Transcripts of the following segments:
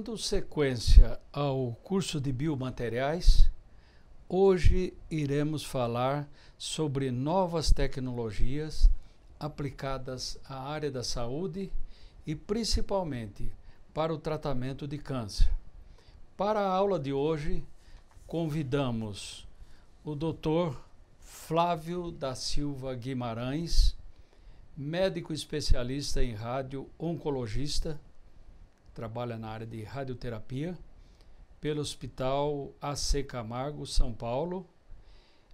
Dando sequência ao curso de biomateriais, hoje iremos falar sobre novas tecnologias aplicadas à área da saúde e principalmente para o tratamento de câncer. Para a aula de hoje, convidamos o Dr. Flávio da Silva Guimarães, médico especialista em radio-oncologista, trabalha na área de radioterapia, pelo Hospital AC Camargo, São Paulo.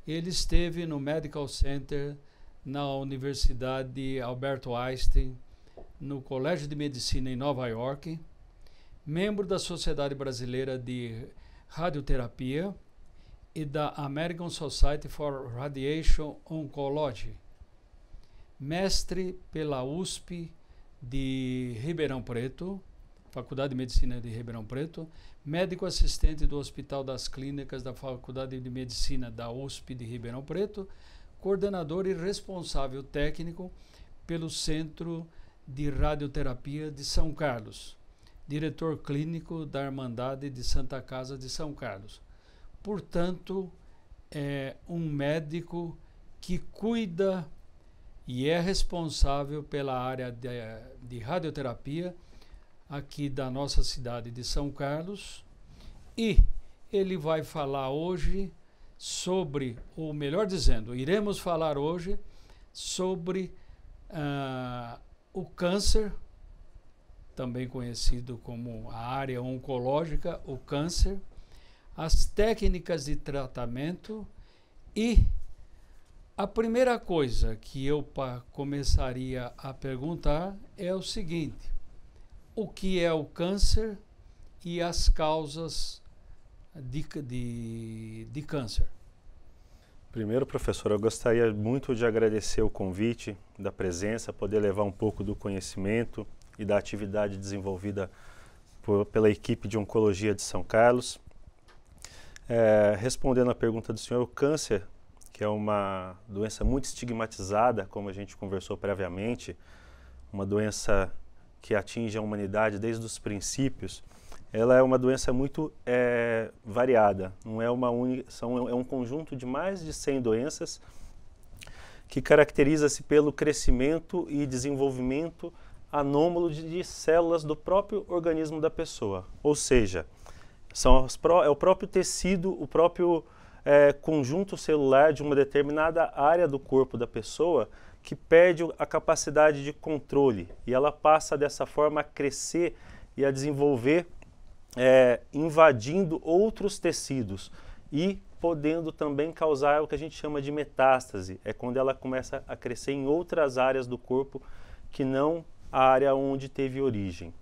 Ele esteve no Medical Center na Universidade Albert Einstein, no Colégio de Medicina em Nova York, membro da Sociedade Brasileira de Radioterapia e da American Society for Radiation Oncology, mestre pela USP de Ribeirão Preto, Faculdade de Medicina de Ribeirão Preto, médico assistente do Hospital das Clínicas da Faculdade de Medicina da USP de Ribeirão Preto, coordenador e responsável técnico pelo Centro de Radioterapia de São Carlos, diretor clínico da Irmandade de Santa Casa de São Carlos. Portanto, é um médico que cuida e é responsável pela área de radioterapia aqui da nossa cidade de São Carlos, e ele vai falar hoje sobre, ou melhor dizendo, iremos falar hoje sobre o câncer, também conhecido como a área oncológica, o câncer, as técnicas de tratamento. E a primeira coisa que eu começaria a perguntar é o seguinte: o que é o câncer e as causas de câncer? Primeiro, professor, eu gostaria muito de agradecer o convite, da presença, poder levar um pouco do conhecimento e da atividade desenvolvida pela equipe de oncologia de São Carlos. Respondendo à pergunta do senhor, o câncer, que é uma doença muito estigmatizada, como a gente conversou previamente, uma doença que atinge a humanidade desde os princípios, ela é uma doença muito variada. Não é uma única, é um conjunto de mais de 100 doenças que caracteriza-se pelo crescimento e desenvolvimento anômalo de células do próprio organismo da pessoa. Ou seja, é o próprio tecido, o próprio conjunto celular de uma determinada área do corpo da pessoa que perde a capacidade de controle, e ela passa dessa forma a crescer e a desenvolver, invadindo outros tecidos e podendo também causar o que a gente chama de metástase. É quando ela começa a crescer em outras áreas do corpo que não a área onde teve origem.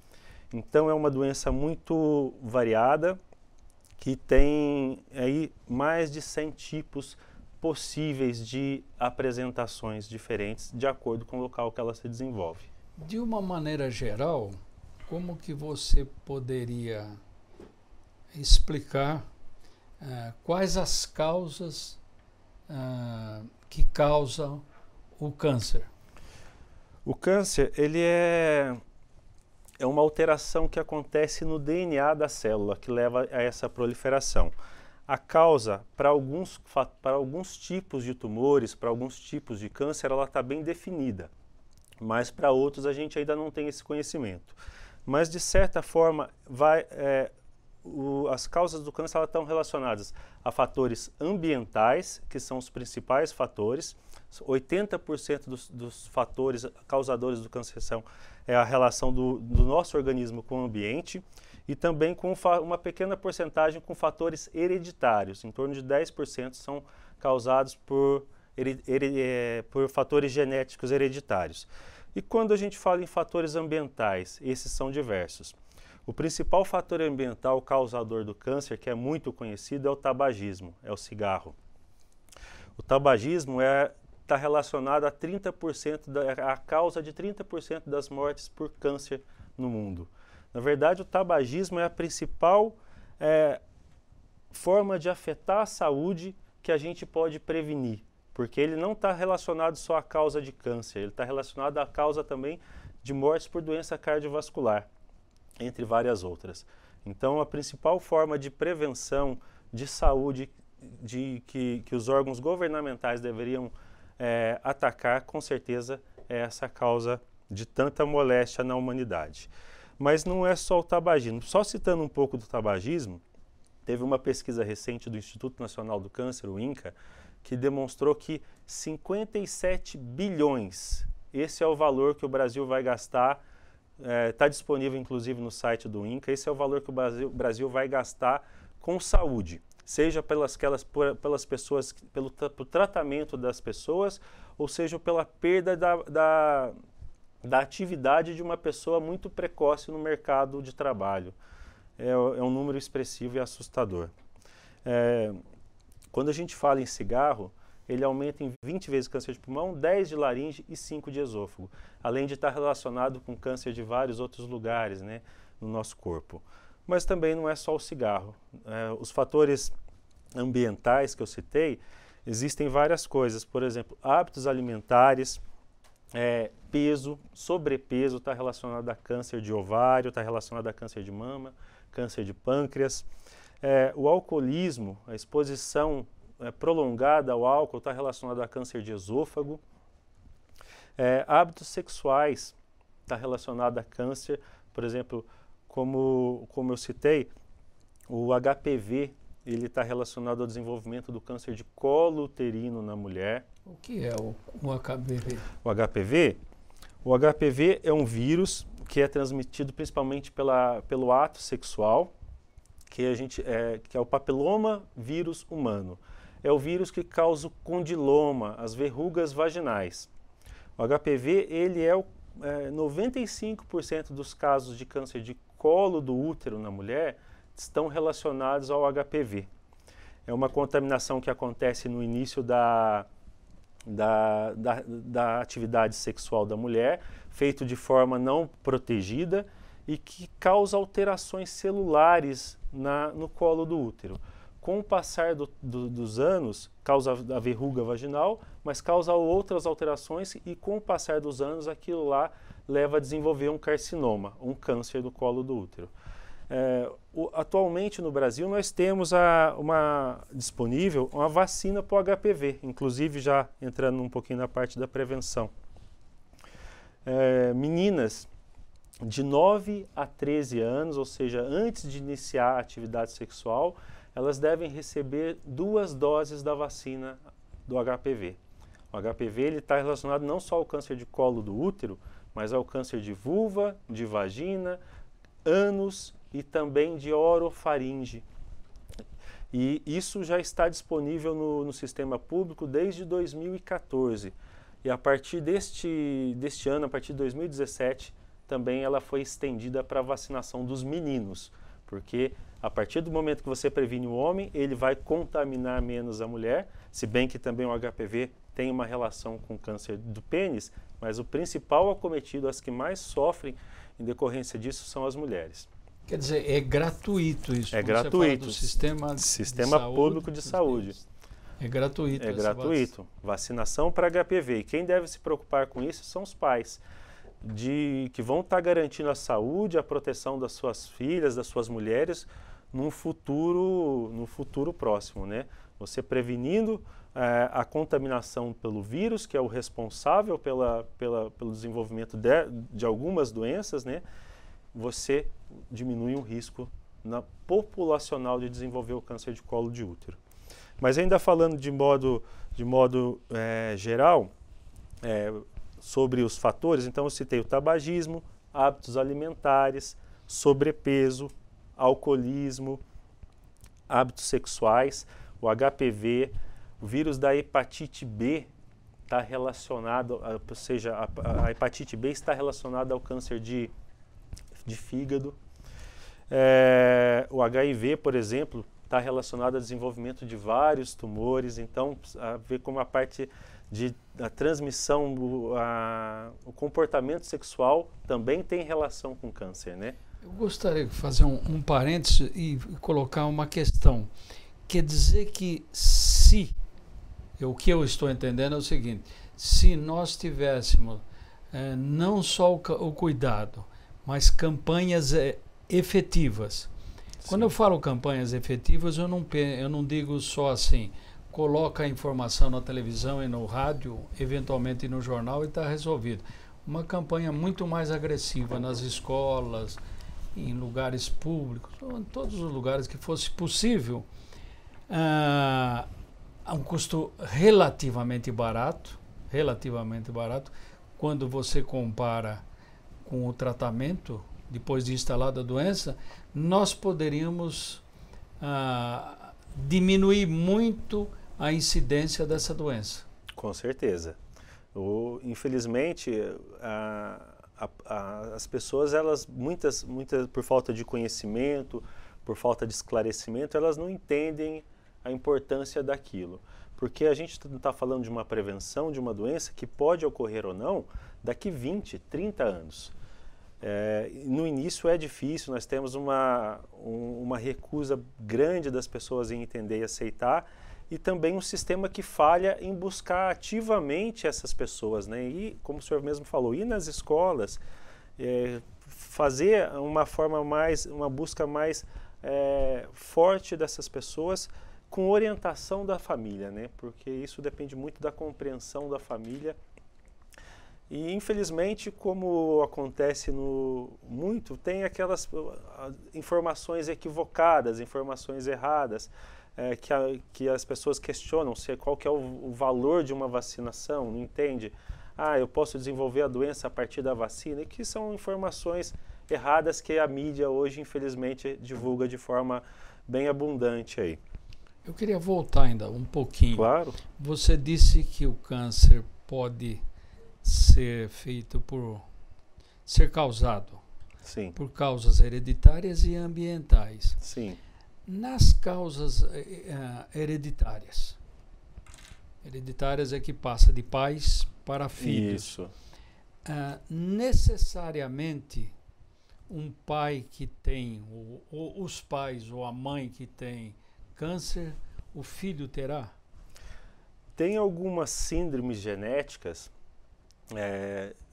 Então é uma doença muito variada, que tem aí mais de 100 tipos possíveis de apresentações diferentes de acordo com o local que ela se desenvolve. De uma maneira geral, como que você poderia explicar quais as causas que causam o câncer? O câncer, ele é uma alteração que acontece no DNA da célula, que leva a essa proliferação. A causa, para alguns tipos de tumores, para alguns tipos de câncer, ela está bem definida, mas para outros a gente ainda não tem esse conhecimento. Mas, de certa forma, as causas do câncer estão relacionadas a fatores ambientais, que são os principais fatores. 80% dos fatores causadores do câncer é a relação do nosso organismo com o ambiente, e também com uma pequena porcentagem com fatores hereditários. Em torno de 10% são causados por fatores genéticos hereditários. E quando a gente fala em fatores ambientais, esses são diversos. O principal fator ambiental causador do câncer, que é muito conhecido, é o tabagismo, é o cigarro. O tabagismo está relacionado a 30%, a causa de 30% das mortes por câncer no mundo. Na verdade, o tabagismo é a principal forma de afetar a saúde que a gente pode prevenir, porque ele não está relacionado só à causa de câncer, ele está relacionado à causa também de mortes por doença cardiovascular, entre várias outras. Então, a principal forma de prevenção de saúde que os órgãos governamentais deveriam atacar, com certeza, é essa causa de tanta moléstia na humanidade. Mas não é só o tabagismo. Só citando um pouco do tabagismo, teve uma pesquisa recente do Instituto Nacional do Câncer, o INCA, que demonstrou que 57 bilhões, esse é o valor que o Brasil vai gastar, está disponível inclusive no site do INCA, esse é o valor que o Brasil vai gastar com saúde, seja pelas pessoas, pelo tratamento das pessoas, ou seja pela perda da atividade de uma pessoa muito precoce no mercado de trabalho. É um número expressivo e assustador. Quando a gente fala em cigarro, ele aumenta em 20 vezes câncer de pulmão, 10 de laringe e 5 de esôfago, além de estar relacionado com câncer de vários outros lugares, né, no nosso corpo. Mas também não é só o cigarro. Os fatores ambientais que eu citei, existem várias coisas, por exemplo, hábitos alimentares, peso, sobrepeso está relacionado a câncer de ovário, está relacionado a câncer de mama, câncer de pâncreas. O alcoolismo, a exposição prolongada ao álcool está relacionado a câncer de esôfago. Hábitos sexuais está relacionado a câncer, por exemplo, como eu citei, o HPV ele está relacionado ao desenvolvimento do câncer de colo uterino na mulher. O que é o HPV? O HPV é um vírus que é transmitido principalmente pelo ato sexual, que é o papiloma vírus humano. É o vírus que causa o condiloma, as verrugas vaginais. O HPV, ele 95% dos casos de câncer de colo do útero na mulher estão relacionados ao HPV. É uma contaminação que acontece no início da atividade sexual da mulher, feito de forma não protegida e que causa alterações celulares no colo do útero. Com o passar dos anos, causa a verruga vaginal, mas causa outras alterações e com o passar dos anos aquilo lá leva a desenvolver um carcinoma, um câncer do colo do útero. Atualmente no Brasil nós temos disponível uma vacina para o HPV, inclusive já entrando um pouquinho na parte da prevenção. Meninas de 9 a 13 anos, ou seja, antes de iniciar a atividade sexual, elas devem receber 2 doses da vacina do HPV. O HPV está relacionado não só ao câncer de colo do útero, mas ao câncer de vulva, de vagina, ânus e também de orofaringe. E isso já está disponível no sistema público desde 2014. E a partir deste ano, a partir de 2017, também ela foi estendida para a vacinação dos meninos, porque a partir do momento que você previne o homem, ele vai contaminar menos a mulher, se bem que também o HPV tem uma relação com o câncer do pênis, mas o principal acometido, as que mais sofrem em decorrência disso, são as mulheres. Quer dizer, é gratuito isso? É gratuito. Do sistema público de saúde. É gratuito. É gratuito. Vacinação para HPV. E quem deve se preocupar com isso são os pais, que vão estar garantindo a saúde, a proteção das suas filhas, das suas mulheres, num futuro próximo, né? Você prevenindo a contaminação pelo vírus, que é o responsável pelo desenvolvimento de algumas doenças, né? Você diminui o risco populacional de desenvolver o câncer de colo de útero. Mas ainda falando de modo geral, sobre os fatores, então eu citei o tabagismo, hábitos alimentares, sobrepeso, alcoolismo, hábitos sexuais, o HPV, o vírus da hepatite B está relacionado, ou seja, a hepatite B está relacionada ao câncer de fígado. O HIV, por exemplo, está relacionado ao desenvolvimento de vários tumores, então a ver como a parte da transmissão, o comportamento sexual também tem relação com câncer, né? Eu gostaria de fazer um parênteses e colocar uma questão. Quer dizer que o que eu estou entendendo é o seguinte, se nós tivéssemos não só o cuidado, mas campanhas efetivas Quando eu falo campanhas efetivas, eu não digo só assim, coloca a informação na televisão e no rádio, eventualmente no jornal e está resolvido. Uma campanha muito mais agressiva nas escolas, em lugares públicos, em todos os lugares que fosse possível, a um custo relativamente barato, quando você compara com o tratamento, depois de instalada a doença, nós poderíamos diminuir muito a incidência dessa doença. Com certeza. Infelizmente, as pessoas, elas muitas por falta de conhecimento, por falta de esclarecimento, elas não entendem a importância daquilo. Porque a gente está falando de uma prevenção de uma doença que pode ocorrer ou não daqui 20, 30 anos. No início é difícil, nós temos uma recusa grande das pessoas em entender e aceitar, e também um sistema que falha em buscar ativamente essas pessoas, né? E, como o senhor mesmo falou, ir nas escolas, fazer uma busca mais forte dessas pessoas com orientação da família, né? Porque isso depende muito da compreensão da família. E, infelizmente, como acontece muito, tem aquelas informações equivocadas, informações erradas, que as pessoas questionam qual que é o valor de uma vacinação, não entende? Eu posso desenvolver a doença a partir da vacina, e que são informações erradas que a mídia hoje, infelizmente, divulga de forma bem abundante aí. Eu queria voltar ainda um pouquinho. Claro. Você disse que o câncer pode ser causado Sim. por causas hereditárias e ambientais. Sim. Nas causas hereditárias é que passa de pais para filhos. Isso. Necessariamente um pai que tem, ou os pais ou a mãe que tem câncer, o filho terá? Tem algumas síndromes genéticas,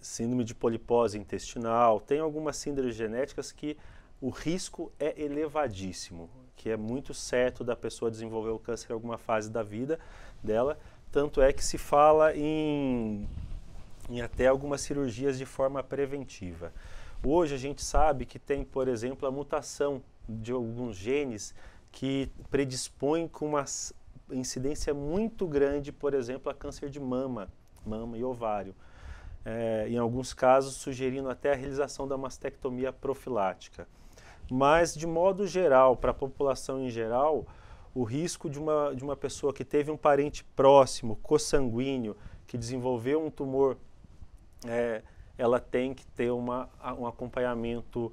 síndrome de polipose intestinal, tem algumas síndromes genéticas que o risco é elevadíssimo, que é muito certo da pessoa desenvolver o câncer em alguma fase da vida dela, tanto é que se fala em até algumas cirurgias de forma preventiva. Hoje a gente sabe que tem, por exemplo, a mutação de alguns genes que predispõem com uma incidência muito grande, por exemplo, a câncer de mama e ovário. Em alguns casos sugerindo até a realização da mastectomia profilática. Mas, de modo geral, para a população em geral, o risco de uma pessoa que teve um parente próximo, consanguíneo, que desenvolveu um tumor, ela tem que ter um acompanhamento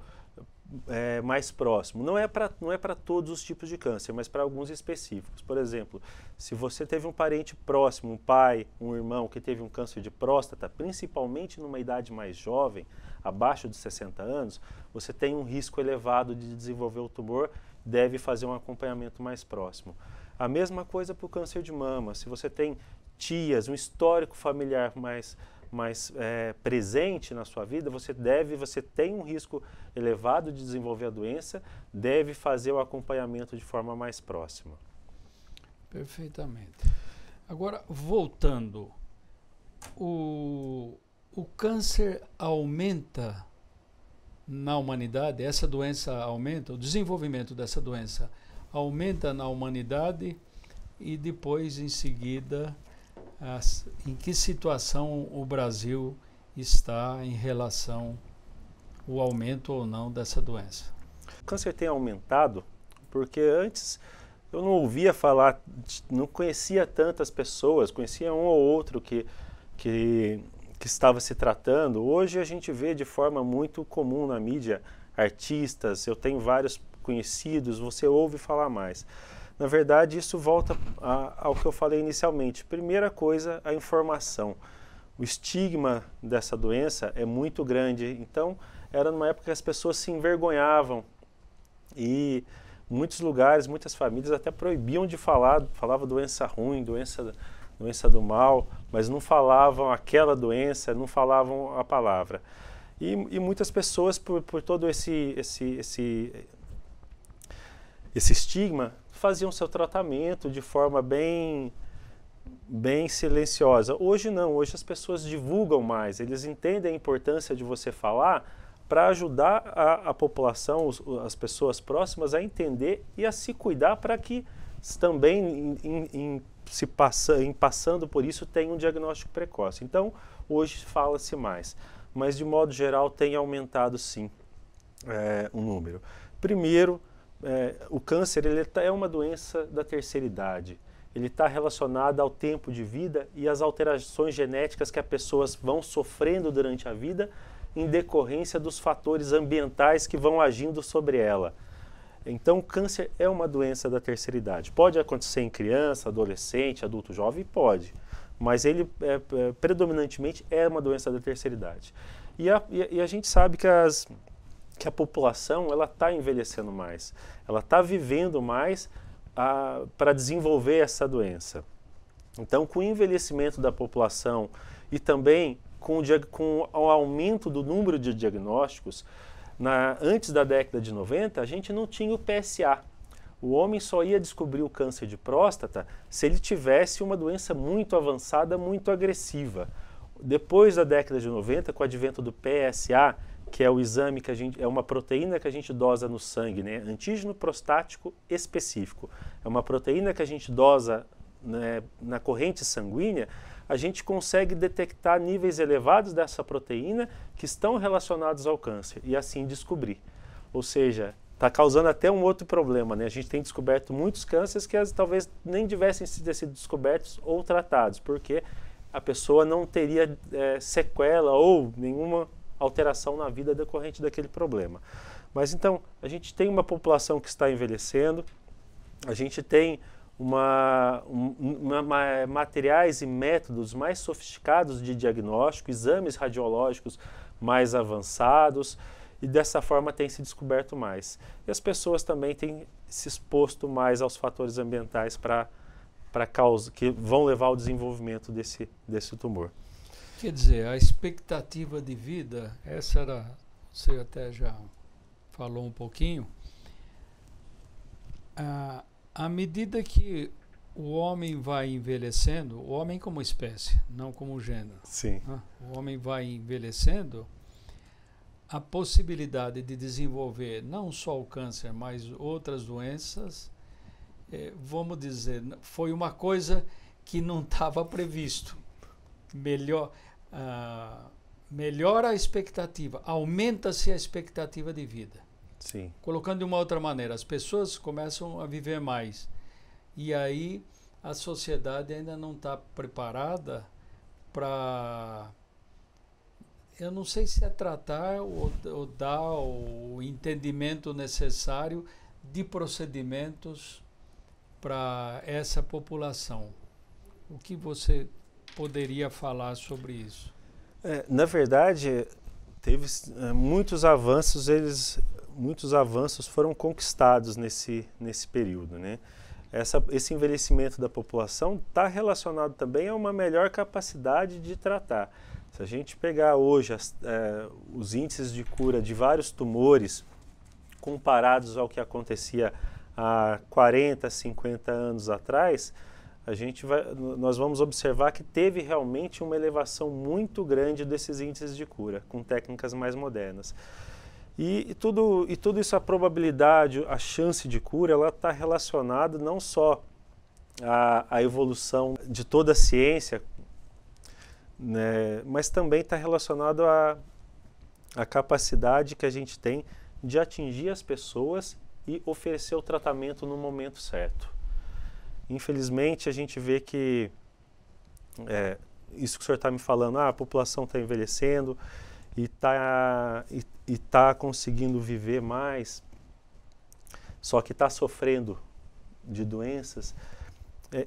mais próximo. Não é para todos os tipos de câncer, mas para alguns específicos. Por exemplo, se você teve um parente próximo, um pai, um irmão que teve um câncer de próstata, principalmente numa idade mais jovem, abaixo de 60 anos, você tem um risco elevado de desenvolver o tumor, deve fazer um acompanhamento mais próximo. A mesma coisa para o câncer de mama. Se você tem tias, um histórico familiar mais presente na sua vida, você tem um risco elevado de desenvolver a doença, deve fazer o acompanhamento de forma mais próxima. Perfeitamente. Agora, voltando, o câncer aumenta na humanidade, essa doença aumenta, o desenvolvimento dessa doença aumenta na humanidade e depois, em seguida, em que situação o Brasil está em relação ao aumento ou não dessa doença? O câncer tem aumentado porque antes eu não ouvia falar, não conhecia tantas pessoas, conhecia um ou outro que estava se tratando. Hoje a gente vê de forma muito comum na mídia artistas, eu tenho vários conhecidos, você ouve falar mais. Na verdade, isso volta ao que eu falei inicialmente. Primeira coisa, a informação. O estigma dessa doença é muito grande, então era numa época que as pessoas se envergonhavam e muitos lugares, muitas famílias até proibiam de falava doença ruim, doença do mal, mas não falavam aquela doença, não falavam a palavra. E muitas pessoas, por todo esse estigma, faziam seu tratamento de forma bem silenciosa. Hoje não, hoje as pessoas divulgam mais, eles entendem a importância de você falar para ajudar a população, as pessoas próximas a entender e a se cuidar para que também passando por isso tenham um diagnóstico precoce. Então hoje fala-se mais, mas de modo geral tem aumentado sim o número. Primeiro, o câncer ele é uma doença da terceira idade. Ele está relacionado ao tempo de vida e às alterações genéticas que as pessoas vão sofrendo durante a vida em decorrência dos fatores ambientais que vão agindo sobre ela. Então, o câncer é uma doença da terceira idade. Pode acontecer em criança, adolescente, adulto jovem? Pode. Mas ele, predominantemente, é uma doença da terceira idade. E a gente sabe que a população está envelhecendo mais. Ela está vivendo mais para desenvolver essa doença. Então, com o envelhecimento da população e também com o aumento do número de diagnósticos, antes da década de 90, a gente não tinha o PSA. O homem só ia descobrir o câncer de próstata se ele tivesse uma doença muito avançada, muito agressiva. Depois da década de 90, com o advento do PSA, que é o exame é uma proteína que a gente dosa no sangue, né? Antígeno prostático específico. É uma proteína que a gente dosa, né, na corrente sanguínea, a gente consegue detectar níveis elevados dessa proteína que estão relacionados ao câncer e assim descobrir. Ou seja, está causando até um outro problema, né? A gente tem descoberto muitos cânceres que talvez nem tivessem sido descobertos ou tratados, porque a pessoa não teria sequela ou nenhuma alteração na vida decorrente daquele problema. Mas então, a gente tem uma população que está envelhecendo, a gente tem materiais e métodos mais sofisticados de diagnóstico, exames radiológicos mais avançados, e dessa forma tem se descoberto mais. E as pessoas também têm se exposto mais aos fatores ambientais que vão levar ao desenvolvimento desse tumor. Quer dizer, a expectativa de vida, você até já falou um pouquinho, à medida que o homem vai envelhecendo, o homem como espécie, não como gênero, sim, o homem vai envelhecendo, a possibilidade de desenvolver não só o câncer, mas outras doenças, vamos dizer, foi uma coisa que não estava previsto. Melhora a expectativa, aumenta-se a expectativa de vida. Sim. Colocando de uma outra maneira, as pessoas começam a viver mais. E aí a sociedade ainda não está preparada para... Eu não sei se é tratar ou dar o entendimento necessário de procedimentos para essa população. O que você poderia falar sobre isso? Na verdade, teve muitos avanços, foram conquistados nesse período, né? Esse envelhecimento da população está relacionado também a uma melhor capacidade de tratar. Se a gente pegar hoje os índices de cura de vários tumores comparados ao que acontecia há 40, 50 anos atrás, nós vamos observar que teve realmente uma elevação muito grande desses índices de cura, com técnicas mais modernas. E tudo isso, a probabilidade, a chance de cura, ela está relacionada não só à evolução de toda a ciência, né, mas também está relacionado à capacidade que a gente tem de atingir as pessoas e oferecer o tratamento no momento certo. Infelizmente, a gente vê que isso que o senhor está me falando, a população está envelhecendo e está conseguindo viver mais, só que está sofrendo de doenças.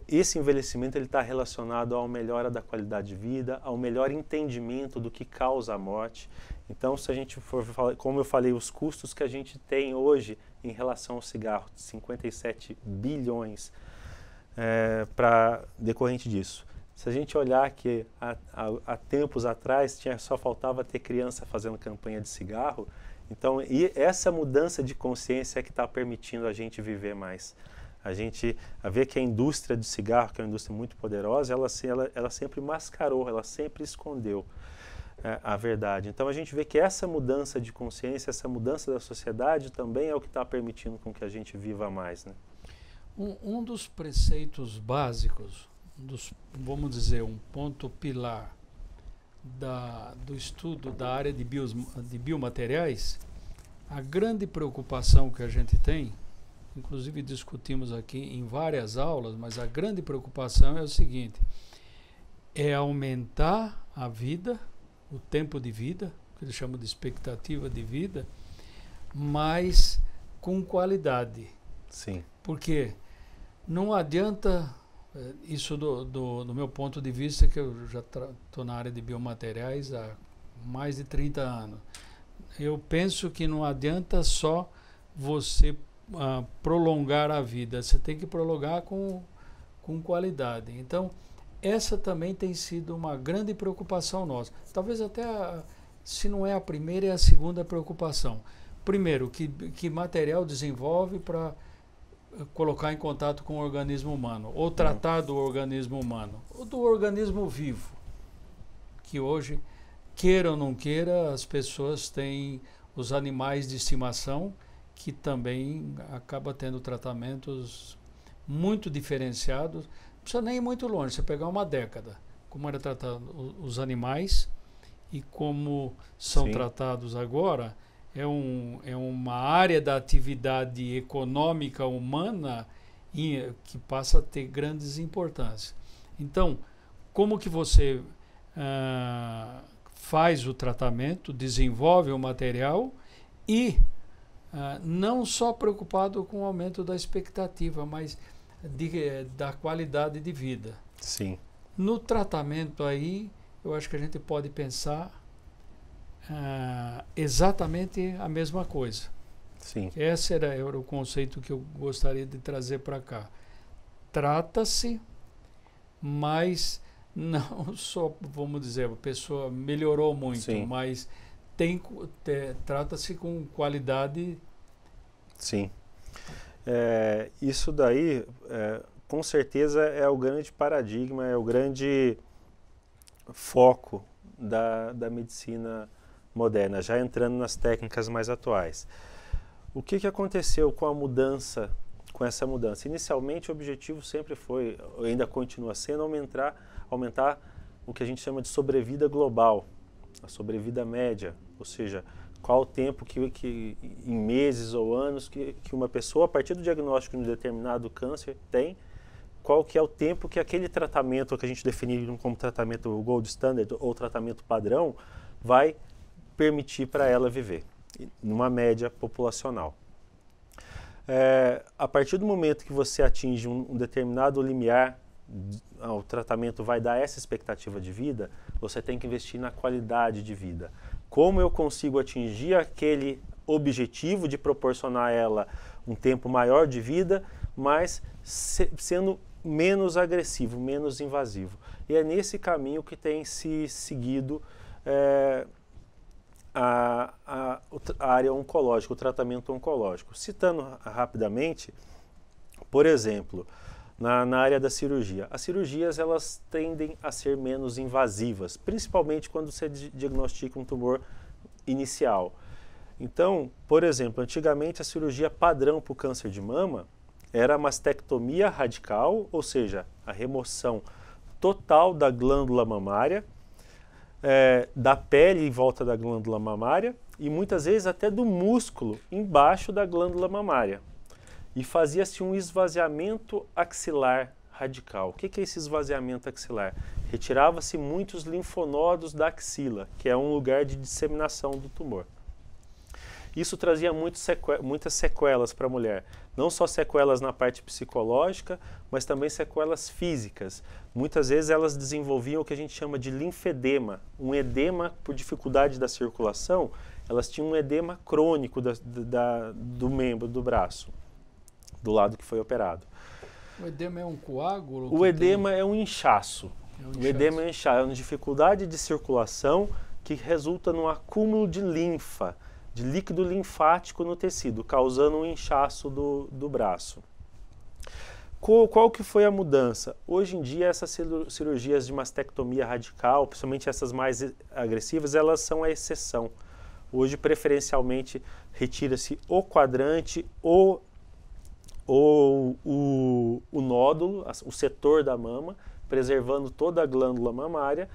Esse envelhecimento está relacionado à melhora da qualidade de vida, ao melhor entendimento do que causa a morte. Então, se a gente for falar, como eu falei, os custos que a gente tem hoje em relação ao cigarro, 57 bilhões decorrente disso. Se a gente olhar que há tempos atrás só faltava ter criança fazendo campanha de cigarro, Então, e essa mudança de consciência é que está permitindo a gente viver mais. A gente vê que a indústria do cigarro, que é uma indústria muito poderosa, ela sempre mascarou, ela sempre escondeu a verdade. Então a gente vê que essa mudança de consciência, essa mudança da sociedade também é o que está permitindo com que a gente viva mais, né? Um dos preceitos básicos, vamos dizer, um ponto pilar do estudo da área de biomateriais, a grande preocupação que a gente tem, inclusive discutimos aqui em várias aulas, mas a grande preocupação é o seguinte: é aumentar a vida, o tempo de vida, que eles chamam de expectativa de vida, mas com qualidade. Sim. Porque não adianta, isso do meu ponto de vista, que eu já estou na área de biomateriais há mais de 30 anos. Eu penso que não adianta só você prolongar a vida, você tem que prolongar com qualidade. Então, essa também tem sido uma grande preocupação nossa. Talvez até, se não é a primeira, é a segunda preocupação. Primeiro, que material desenvolve para colocar em contato com o organismo humano, ou tratar do organismo humano, ou do organismo vivo, que hoje, queira ou não queira, as pessoas têm os animais de estimação, que também acaba tendo tratamentos muito diferenciados. Não precisa nem ir muito longe, você pegar uma década, como era tratado os animais e como são Sim. tratados agora, é uma área da atividade econômica humana que passa a ter grandes importâncias. Então, como que você faz o tratamento, desenvolve o material e não só preocupado com o aumento da expectativa, mas da qualidade de vida. Sim. No tratamento aí, eu acho que a gente pode pensar exatamente a mesma coisa. Sim. Esse era o conceito que eu gostaria de trazer para cá. Trata-se, mas não só, vamos dizer, a pessoa melhorou muito, Sim. mas trata-se com qualidade. Sim. Isso daí, com certeza, é o grande paradigma, é o grande foco da medicina moderna, já entrando nas técnicas mais atuais. O que aconteceu com essa mudança? Inicialmente, o objetivo sempre foi, ainda continua sendo, aumentar o que a gente chama de sobrevida global, a sobrevida média, ou seja, qual o tempo que em meses ou anos que uma pessoa, a partir do diagnóstico de um determinado câncer, tem, qual que é o tempo que aquele tratamento que a gente definiu como tratamento gold standard ou tratamento padrão vai permitir para ela viver, numa média populacional. A partir do momento que você atinge um determinado limiar, o tratamento vai dar essa expectativa de vida, você tem que investir na qualidade de vida. Como eu consigo atingir aquele objetivo de proporcionar a ela um tempo maior de vida, mas sendo menos agressivo, menos invasivo. E é nesse caminho que tem se seguido a área oncológica, o tratamento oncológico. Citando rapidamente, por exemplo, na área da cirurgia. As cirurgias, elas tendem a ser menos invasivas, principalmente quando você diagnostica um tumor inicial. Então, por exemplo, antigamente a cirurgia padrão para o câncer de mama era a mastectomia radical, ou seja, a remoção total da glândula mamária, da pele em volta da glândula mamária e muitas vezes até do músculo embaixo da glândula mamária. E fazia-se um esvaziamento axilar radical. O que é esse esvaziamento axilar? Retirava-se muitos linfonodos da axila, que é um lugar de disseminação do tumor. Isso trazia muitas sequelas para a mulher. Não só sequelas na parte psicológica, mas também sequelas físicas. Muitas vezes elas desenvolviam o que a gente chama de linfedema. Um edema por dificuldade da circulação, elas tinham um edema crônico do membro, do braço, do lado que foi operado. O edema é um coágulo? O edema é um inchaço. O edema é um inchaço, é uma dificuldade de circulação que resulta num acúmulo de linfa, de líquido linfático no tecido, causando um inchaço do braço. Qual que foi a mudança? Hoje em dia, essas cirurgias de mastectomia radical, principalmente essas mais agressivas, elas são a exceção. Hoje, preferencialmente, retira-se o quadrante ou o nódulo, o setor da mama, preservando toda a glândula mamária,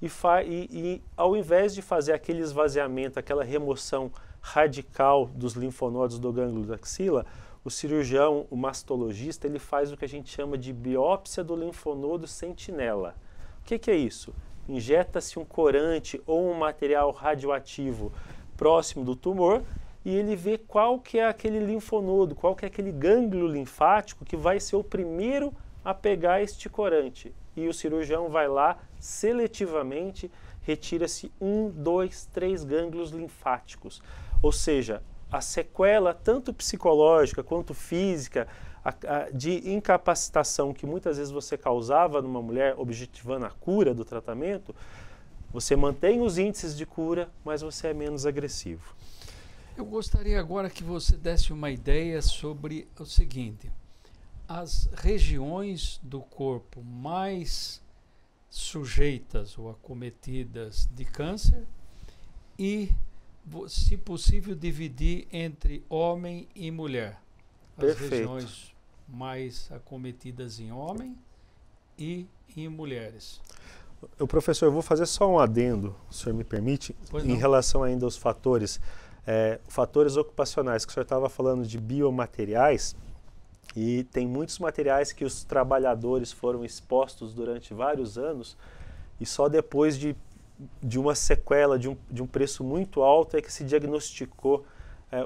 e ao invés de fazer aquele esvaziamento, aquela remoção radical dos linfonodos do gânglio da axila, o cirurgião, o mastologista, ele faz o que a gente chama de biópsia do linfonodo sentinela. O que é isso? Injeta-se um corante ou um material radioativo próximo do tumor e ele vê qual que é aquele linfonodo, qual que é aquele gânglio linfático que vai ser o primeiro a pegar este corante. E o cirurgião vai lá, seletivamente, retira-se 1, 2, 3 gânglios linfáticos. Ou seja, a sequela, tanto psicológica quanto física, de incapacitação que muitas vezes você causava numa mulher, objetivando a cura do tratamento, você mantém os índices de cura, mas você é menos agressivo. Eu gostaria agora que você desse uma ideia sobre o seguinte: as regiões do corpo mais sujeitas ou acometidas de câncer e, se possível, dividir entre homem e mulher. As Perfeito. regiões mais acometidas em homem e em mulheres. Professor, eu vou fazer só um adendo, se o senhor me permite, em relação ainda aos fatores ocupacionais, que o senhor estava falando de biomateriais, e tem muitos materiais que os trabalhadores foram expostos durante vários anos, e só depois de uma sequela, de um preço muito alto, é que se diagnosticou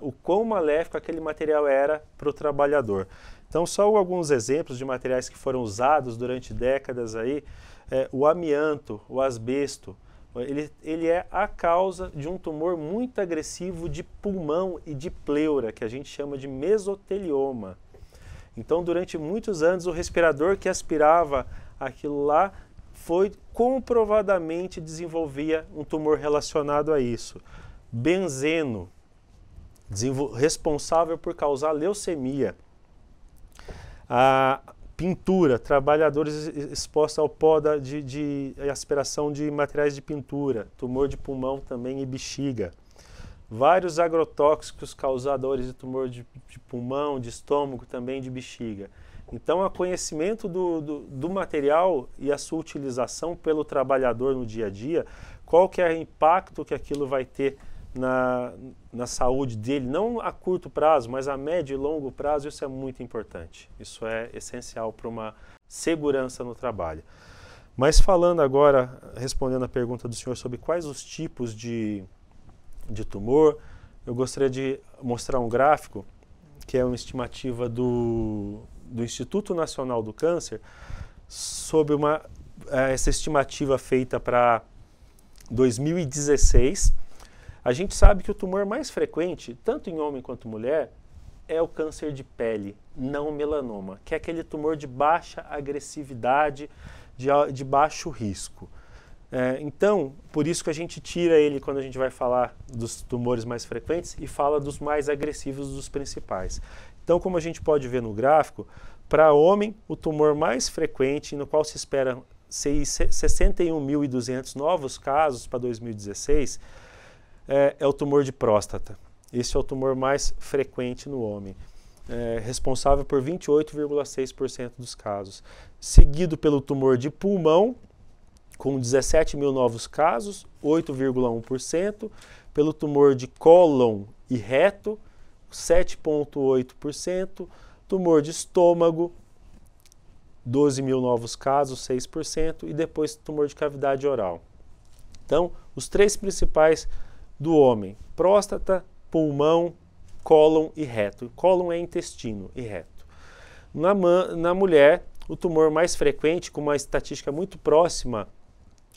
o quão maléfico aquele material era para o trabalhador. Então, só alguns exemplos de materiais que foram usados durante décadas aí, o amianto, o asbesto, ele é a causa de um tumor muito agressivo de pulmão e de pleura, que a gente chama de mesotelioma. Então, durante muitos anos, o respirador que aspirava aquilo lá comprovadamente desenvolvia um tumor relacionado a isso. Benzeno, responsável por causar leucemia. A pintura, trabalhadores expostos ao pó de aspiração de materiais de pintura, tumor de pulmão também e bexiga. Vários agrotóxicos causadores de tumor de pulmão, de estômago, também de bexiga. Então, o conhecimento do material e a sua utilização pelo trabalhador no dia a dia, qual que é o impacto que aquilo vai ter na saúde dele, não a curto prazo, mas a médio e longo prazo, isso é muito importante. Isso é essencial para uma segurança no trabalho. Mas falando agora, respondendo a pergunta do senhor sobre quais os tipos de tumor, eu gostaria de mostrar um gráfico, que é uma estimativa do Instituto Nacional do Câncer, sobre essa estimativa feita para 2016, a gente sabe que o tumor mais frequente, tanto em homem quanto mulher, é o câncer de pele, não o melanoma, que é aquele tumor de baixa agressividade, de baixo risco. Então, por isso que a gente tira ele quando a gente vai falar dos tumores mais frequentes e fala dos mais agressivos, dos principais. Então, como a gente pode ver no gráfico, para homem, o tumor mais frequente, no qual se espera 61.200 novos casos para 2016, é o tumor de próstata. Esse é o tumor mais frequente no homem, responsável por 28,6% dos casos. Seguido pelo tumor de pulmão, com 17 mil novos casos, 8,1%. Pelo tumor de cólon e reto, 7,8%. Tumor de estômago, 12 mil novos casos, 6%. E depois tumor de cavidade oral. Então, os três principais do homem: próstata, pulmão, cólon e reto. Cólon é intestino e reto. Na mulher, o tumor mais frequente, com uma estatística muito próxima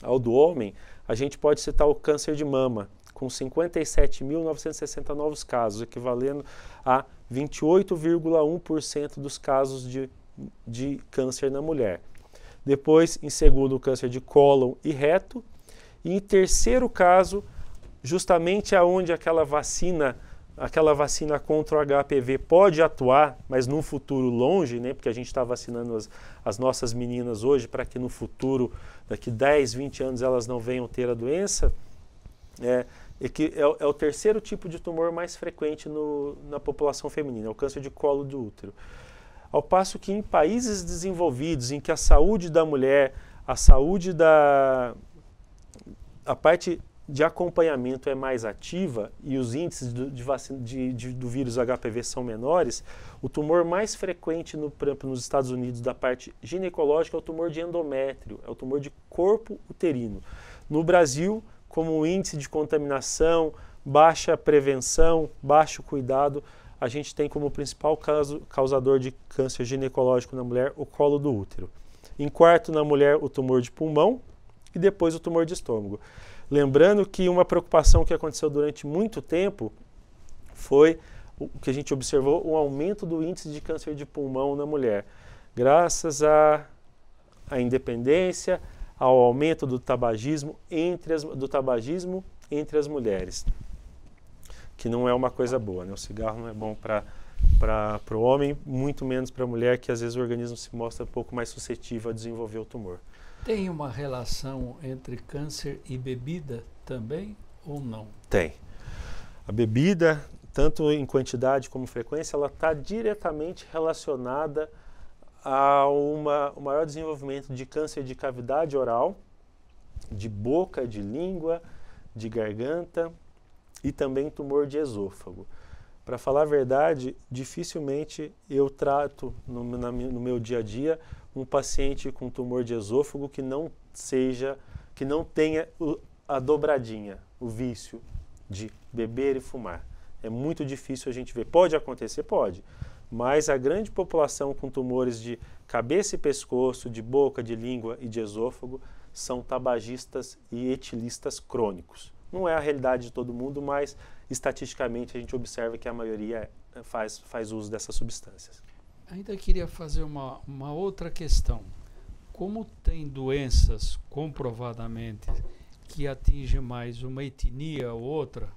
ao do homem, a gente pode citar o câncer de mama, com 57.960 novos casos, equivalendo a 28,1% dos casos de câncer na mulher. Depois, em segundo, o câncer de cólon e reto. E em terceiro caso, justamente aonde aquela vacina contra o HPV pode atuar, mas num futuro longe, né, porque a gente está vacinando as nossas meninas hoje para que no futuro, daqui 10, 20 anos, elas não venham ter a doença, é o terceiro tipo de tumor mais frequente na população feminina, é o câncer de colo do útero. Ao passo que em países desenvolvidos, em que a saúde da mulher, a parte de acompanhamento é mais ativa e os índices do vírus HPV são menores, o tumor mais frequente, por exemplo, nos Estados Unidos, da parte ginecológica, é o tumor de endométrio, é o tumor de corpo uterino. No Brasil, como o índice de contaminação, baixa prevenção, baixo cuidado, a gente tem como principal causador de câncer ginecológico na mulher o colo do útero. Em quarto, na mulher, o tumor de pulmão e depois o tumor de estômago. Lembrando que uma preocupação que aconteceu durante muito tempo foi o que a gente observou, o aumento do índice de câncer de pulmão na mulher, graças à independência, ao aumento do tabagismo entre as mulheres, que não é uma coisa boa, né? O cigarro não é bom para o homem, muito menos para a mulher, que às vezes o organismo se mostra um pouco mais suscetível a desenvolver o tumor. Tem uma relação entre câncer e bebida também ou não? Tem. A bebida, tanto em quantidade como frequência, ela está diretamente relacionada ao maior desenvolvimento de câncer de cavidade oral, de boca, de língua, de garganta e também tumor de esôfago. Para falar a verdade, dificilmente eu trato no meu dia a dia um paciente com tumor de esôfago que não tenha a dobradinha, o vício de beber e fumar. É muito difícil a gente ver. Pode acontecer? Pode. Mas a grande população com tumores de cabeça e pescoço, de boca, de língua e de esôfago são tabagistas e etilistas crônicos. Não é a realidade de todo mundo, mas estatisticamente a gente observa que a maioria faz uso dessas substâncias. Ainda queria fazer uma outra questão. Como tem doenças comprovadamente que atingem mais uma etnia ou outra,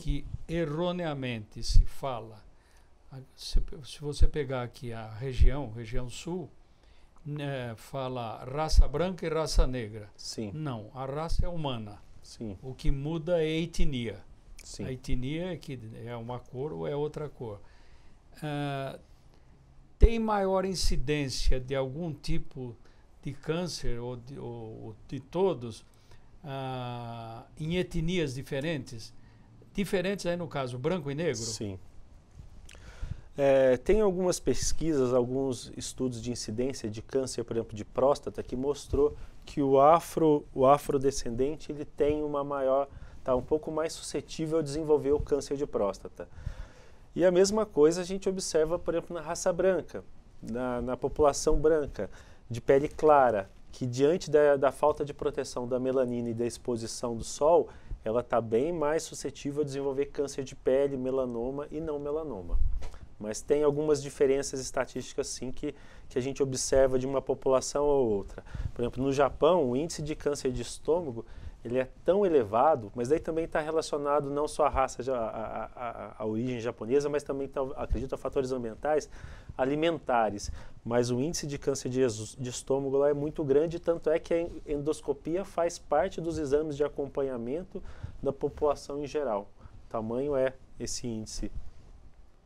que erroneamente se fala, se você pegar aqui a região sul, né, fala raça branca e raça negra. Sim. Não, a raça é humana. Sim. O que muda é a etnia. Sim. A etnia é que é uma cor ou é outra cor. Tem maior incidência de algum tipo de câncer ou de todos em etnias diferentes? Diferentes aí no caso, branco e negro? Sim. Tem algumas pesquisas, alguns estudos de incidência de câncer, por exemplo, de próstata, que mostrou que o afrodescendente ele tem está um pouco mais suscetível a desenvolver o câncer de próstata. E a mesma coisa a gente observa, por exemplo, na raça branca, na população branca, de pele clara, que diante da falta de proteção da melanina e da exposição do sol, ela está bem mais suscetível a desenvolver câncer de pele, melanoma e não melanoma. Mas tem algumas diferenças estatísticas, sim, que a gente observa de uma população ou outra. Por exemplo, no Japão, o índice de câncer de estômago ele é tão elevado, mas daí também está relacionado não só à raça, à origem japonesa, mas também, acredito, a fatores ambientais, alimentares. Mas o índice de câncer de estômago lá é muito grande, tanto é que a endoscopia faz parte dos exames de acompanhamento da população em geral. O tamanho é esse índice.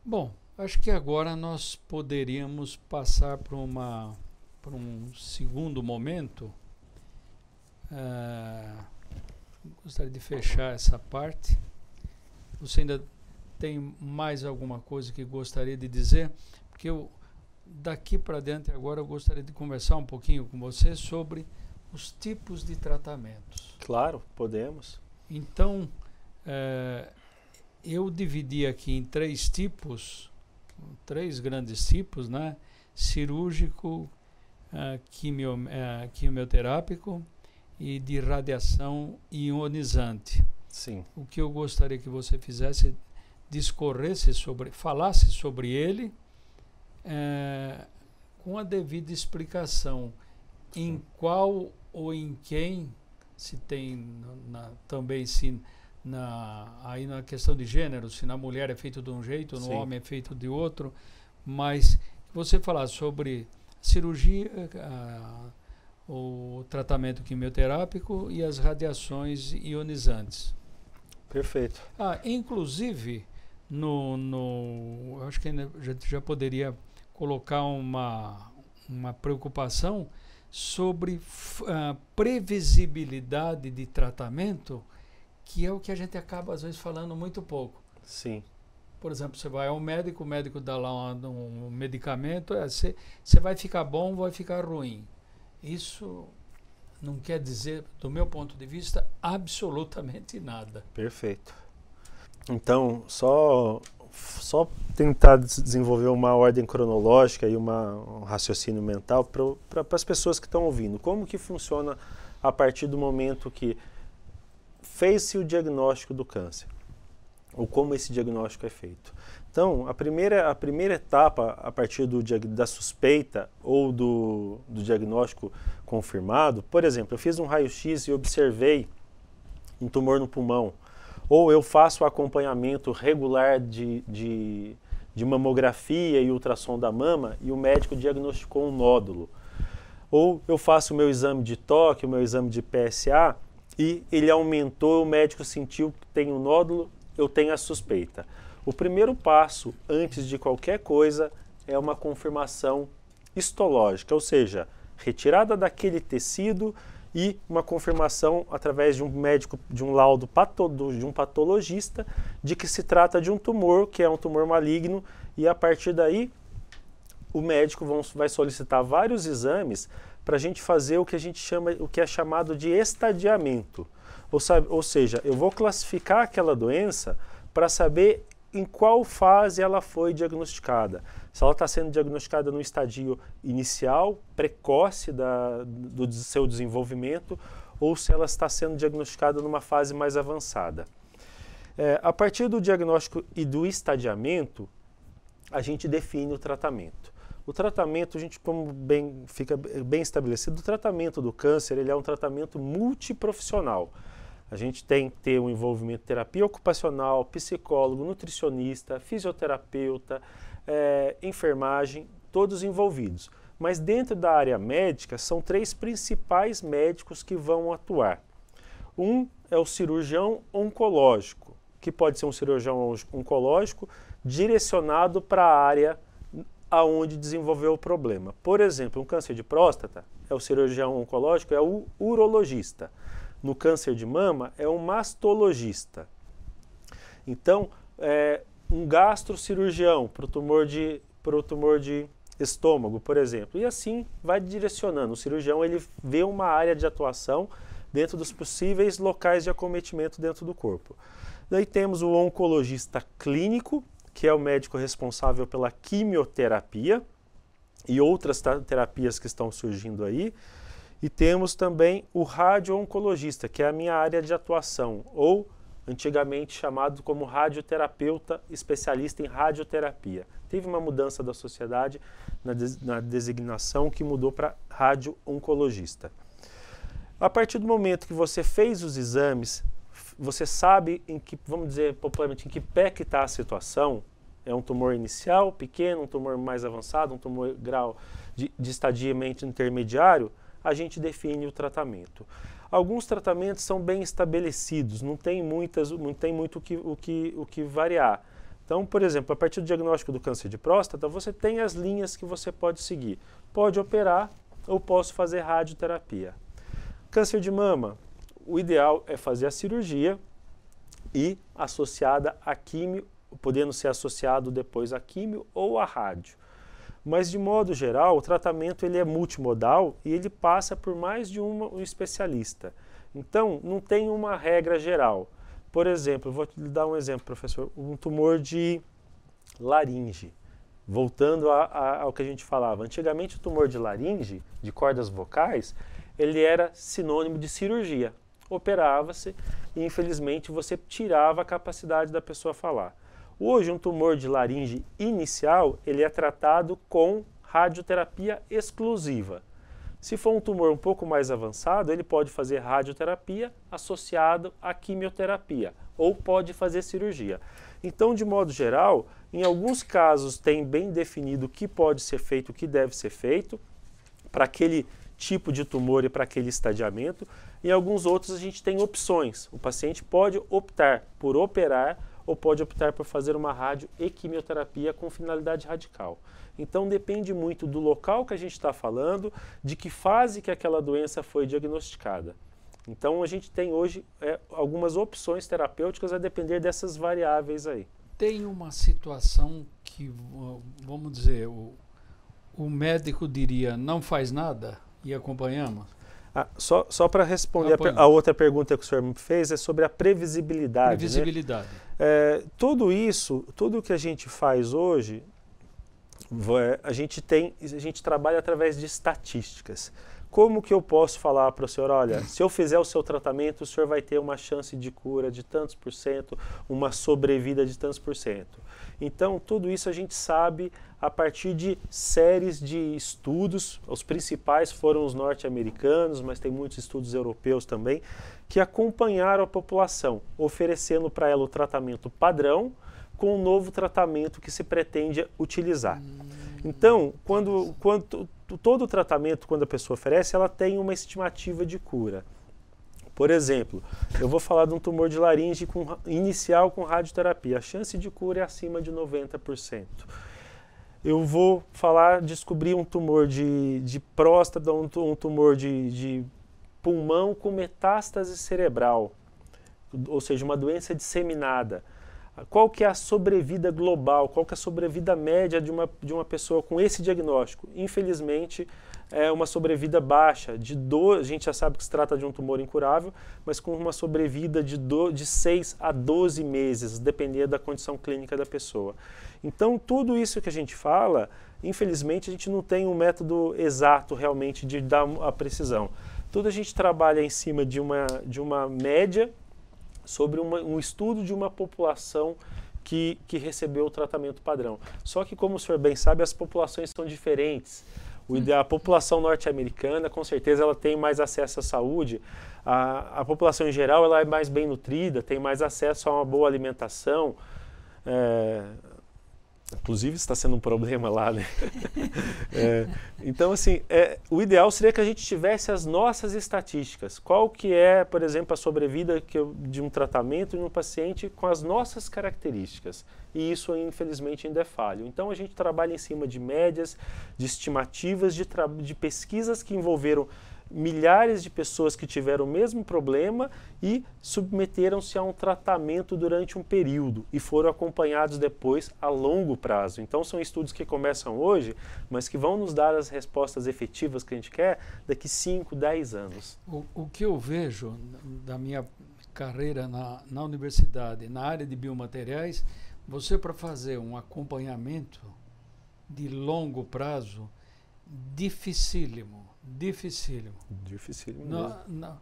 Bom, acho que agora nós poderíamos passar para um segundo momento. Gostaria de fechar essa parte. Você ainda tem mais alguma coisa que gostaria de dizer? Porque daqui para diante agora eu gostaria de conversar um pouquinho com você sobre os tipos de tratamentos. Claro, podemos. Então, eu dividi aqui em três grandes tipos, né? Cirúrgico, quimioterápico e de radiação ionizante. Sim. O que eu gostaria que você fizesse, falasse sobre ele com a devida explicação em qual ou em quem se tem também se aí na questão de gênero, se na mulher é feito de um jeito, no Sim. homem é feito de outro, mas você falar sobre cirurgia, o tratamento quimioterápico e as radiações ionizantes. Perfeito. Inclusive, eu acho que ainda já poderia colocar uma preocupação sobre previsibilidade de tratamento, que é o que a gente acaba às vezes falando muito pouco. Sim. Por exemplo, você vai ao médico, o médico dá lá um medicamento, você vai ficar bom, vai ficar ruim. Isso não quer dizer, do meu ponto de vista, absolutamente nada. Perfeito. Então, só tentar desenvolver uma ordem cronológica e um raciocínio mental para as pessoas que estão ouvindo. Como que funciona a partir do momento que fez-se o diagnóstico do câncer? Ou como esse diagnóstico é feito? Então, a primeira etapa, a partir da suspeita ou do diagnóstico confirmado, por exemplo, eu fiz um raio-x e observei um tumor no pulmão, ou eu faço o acompanhamento regular de mamografia e ultrassom da mama e o médico diagnosticou um nódulo, ou eu faço o meu exame de toque, o meu exame de PSA e ele aumentou, o médico sentiu que tem um nódulo, eu tenho a suspeita. O primeiro passo, antes de qualquer coisa, é uma confirmação histológica, ou seja, retirada daquele tecido e uma confirmação através de um médico, de um laudo de um patologista, de que se trata de um tumor, que é um tumor maligno, e a partir daí o médico vai solicitar vários exames para a gente fazer o que a gente chama, o que é chamado de estadiamento. Ou seja, eu vou classificar aquela doença para saber em qual fase ela foi diagnosticada. Se ela está sendo diagnosticada no estadio inicial, precoce do seu desenvolvimento, ou se ela está sendo diagnosticada numa fase mais avançada. A partir do diagnóstico e do estadiamento, a gente define o tratamento. O tratamento, como fica bem estabelecido, o tratamento do câncer ele é um tratamento multiprofissional. A gente tem que ter um envolvimento de terapia ocupacional, psicólogo, nutricionista, fisioterapeuta, enfermagem, todos envolvidos. Mas dentro da área médica, são 3 principais médicos que vão atuar. Um é o cirurgião oncológico, que pode ser um cirurgião oncológico direcionado para a área aonde desenvolveu o problema. Por exemplo, um câncer de próstata, o cirurgião oncológico é o urologista. No câncer de mama, é um mastologista. Então, um gastrocirurgião para o tumor de estômago, por exemplo. E assim vai direcionando. O cirurgião ele vê uma área de atuação dentro dos possíveis locais de acometimento dentro do corpo. Daí temos o oncologista clínico, que é o médico responsável pela quimioterapia e outras terapias que estão surgindo aí. E temos também o radio-oncologista, que é a minha área de atuação, ou antigamente chamado como radioterapeuta especialista em radioterapia. Teve uma mudança da sociedade na designação que mudou para radio-oncologista. A partir do momento que você fez os exames, você sabe vamos dizer popularmente, em que pé que está a situação. É um tumor inicial, pequeno, um tumor mais avançado, um tumor grau de estadiamento intermediário, a gente define o tratamento. Alguns tratamentos são bem estabelecidos, não tem muito o que variar. Então, por exemplo, a partir do diagnóstico do câncer de próstata, você tem as linhas que você pode seguir. Pode operar ou posso fazer radioterapia. Câncer de mama, o ideal é fazer a cirurgia e associada a químio, podendo ser associado depois a químio ou a rádio. Mas, de modo geral, o tratamento ele é multimodal e ele passa por mais de um especialista. Então, não tem uma regra geral. Por exemplo, vou te dar um exemplo, professor, um tumor de laringe. Voltando ao que a gente falava, antigamente o tumor de laringe, de cordas vocais, ele era sinônimo de cirurgia. Operava-se e, infelizmente, você tirava a capacidade da pessoa falar. Hoje, um tumor de laringe inicial, ele é tratado com radioterapia exclusiva. Se for um tumor um pouco mais avançado, ele pode fazer radioterapia associado à quimioterapia, ou pode fazer cirurgia. Então, de modo geral, em alguns casos tem bem definido o que pode ser feito, o que deve ser feito para aquele tipo de tumor e para aquele estadiamento. Em alguns outros a gente tem opções. O paciente pode optar por operar ou pode optar por fazer uma radio e quimioterapia com finalidade radical. Então depende muito do local que a gente está falando, de que fase que aquela doença foi diagnosticada. Então a gente tem hoje algumas opções terapêuticas a depender dessas variáveis aí. Tem uma situação que, vamos dizer, o médico diria não faz nada e acompanhamos? Só para responder a outra pergunta que o senhor me fez, é sobre a previsibilidade. Previsibilidade. Né? Tudo isso, tudo que a gente faz hoje, a gente trabalha através de estatísticas. Como que eu posso falar para o senhor, olha, se eu fizer o seu tratamento, o senhor vai ter uma chance de cura de tantos por cento, uma sobrevida de tantos por cento. Então, tudo isso a gente sabe a partir de séries de estudos, os principais foram os norte-americanos, mas tem muitos estudos europeus também, que acompanharam a população, oferecendo para ela o tratamento padrão com um novo tratamento que se pretende utilizar. Então, todo tratamento, quando a pessoa oferece, ela tem uma estimativa de cura. Por exemplo, eu vou falar de um tumor de laringe inicial com radioterapia. A chance de cura é acima de 90%. Eu vou descobrir um tumor de próstata, um tumor de pulmão com metástase cerebral, ou seja, uma doença disseminada. Qual que é a sobrevida global, qual que é a sobrevida média de uma pessoa com esse diagnóstico? Infelizmente, é uma sobrevida baixa, a gente já sabe que se trata de um tumor incurável, mas com uma sobrevida de 6 a 12 meses, dependendo da condição clínica da pessoa. Então, tudo isso que a gente fala, infelizmente, a gente não tem um método exato realmente de dar a precisão. Tudo a gente trabalha em cima de uma média, sobre um estudo de uma população que recebeu o tratamento padrão. Só que, como o senhor bem sabe, as populações são diferentes. A população norte-americana, com certeza, ela tem mais acesso à saúde. A população em geral ela é mais bem nutrida, tem mais acesso a uma boa alimentação. Inclusive está sendo um problema lá, né? Então, assim, o ideal seria que a gente tivesse as nossas estatísticas. Qual que é, por exemplo, a sobrevida de um tratamento em um paciente com as nossas características? E isso, infelizmente, ainda é falho. Então, a gente trabalha em cima de médias, de estimativas, de pesquisas que envolveram milhares de pessoas que tiveram o mesmo problema e submeteram-se a um tratamento durante um período e foram acompanhados depois a longo prazo. Então são estudos que começam hoje, mas que vão nos dar as respostas efetivas que a gente quer daqui 5, 10 anos. O que eu vejo da minha carreira na universidade, na área de biomateriais, você para fazer um acompanhamento de longo prazo, dificílimo. Dificílimo mesmo.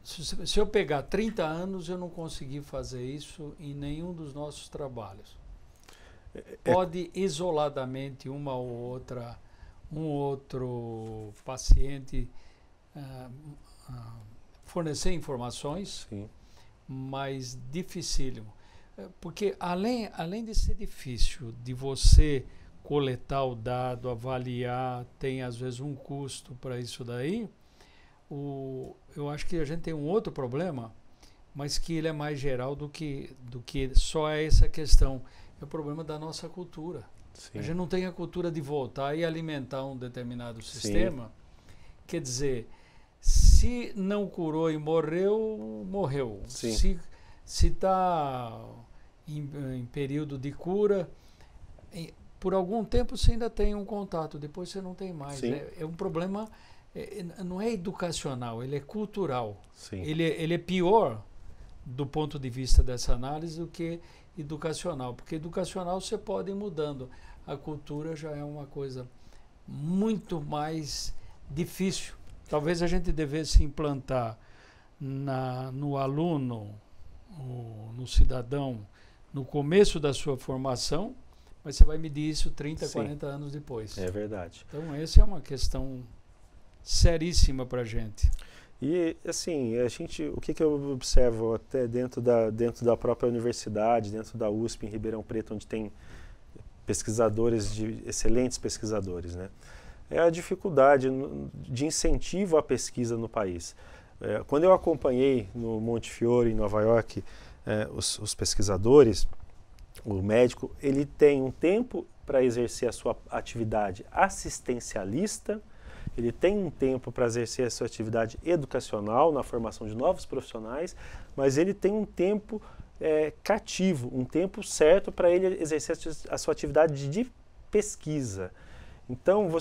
Se eu pegar 30 anos, eu não consegui fazer isso em nenhum dos nossos trabalhos. Pode isoladamente um outro paciente fornecer informações, sim, mas dificílimo. Porque além de ser difícil de você coletar o dado, avaliar, tem às vezes um custo para isso daí, eu acho que a gente tem um outro problema, mas que ele é mais geral do que só essa questão. É o problema da nossa cultura. Sim. A gente não tem a cultura de voltar e alimentar um determinado sistema. Sim. Quer dizer, se não curou e morreu, morreu. Sim. Se está em período de cura, por algum tempo você ainda tem um contato, depois você não tem mais. É um problema, não é educacional, ele é cultural. Ele é pior do ponto de vista dessa análise do que educacional, porque educacional você pode ir mudando. A cultura já é uma coisa muito mais difícil. Talvez a gente devesse implantar no aluno, no cidadão, no começo da sua formação, mas você vai medir isso 30, sim, 40 anos depois. É verdade. Então, essa é uma questão seríssima para a gente. E, assim, o que eu observo até dentro da própria universidade, dentro da USP em Ribeirão Preto, onde tem excelentes pesquisadores, né? É a dificuldade de incentivo à pesquisa no país. Quando eu acompanhei no Montefiore, em Nova York, os pesquisadores, o médico, ele tem um tempo para exercer a sua atividade assistencialista, ele tem um tempo para exercer a sua atividade educacional, na formação de novos profissionais, mas ele tem um tempo cativo, um tempo certo para ele exercer a sua atividade de pesquisa. Então, o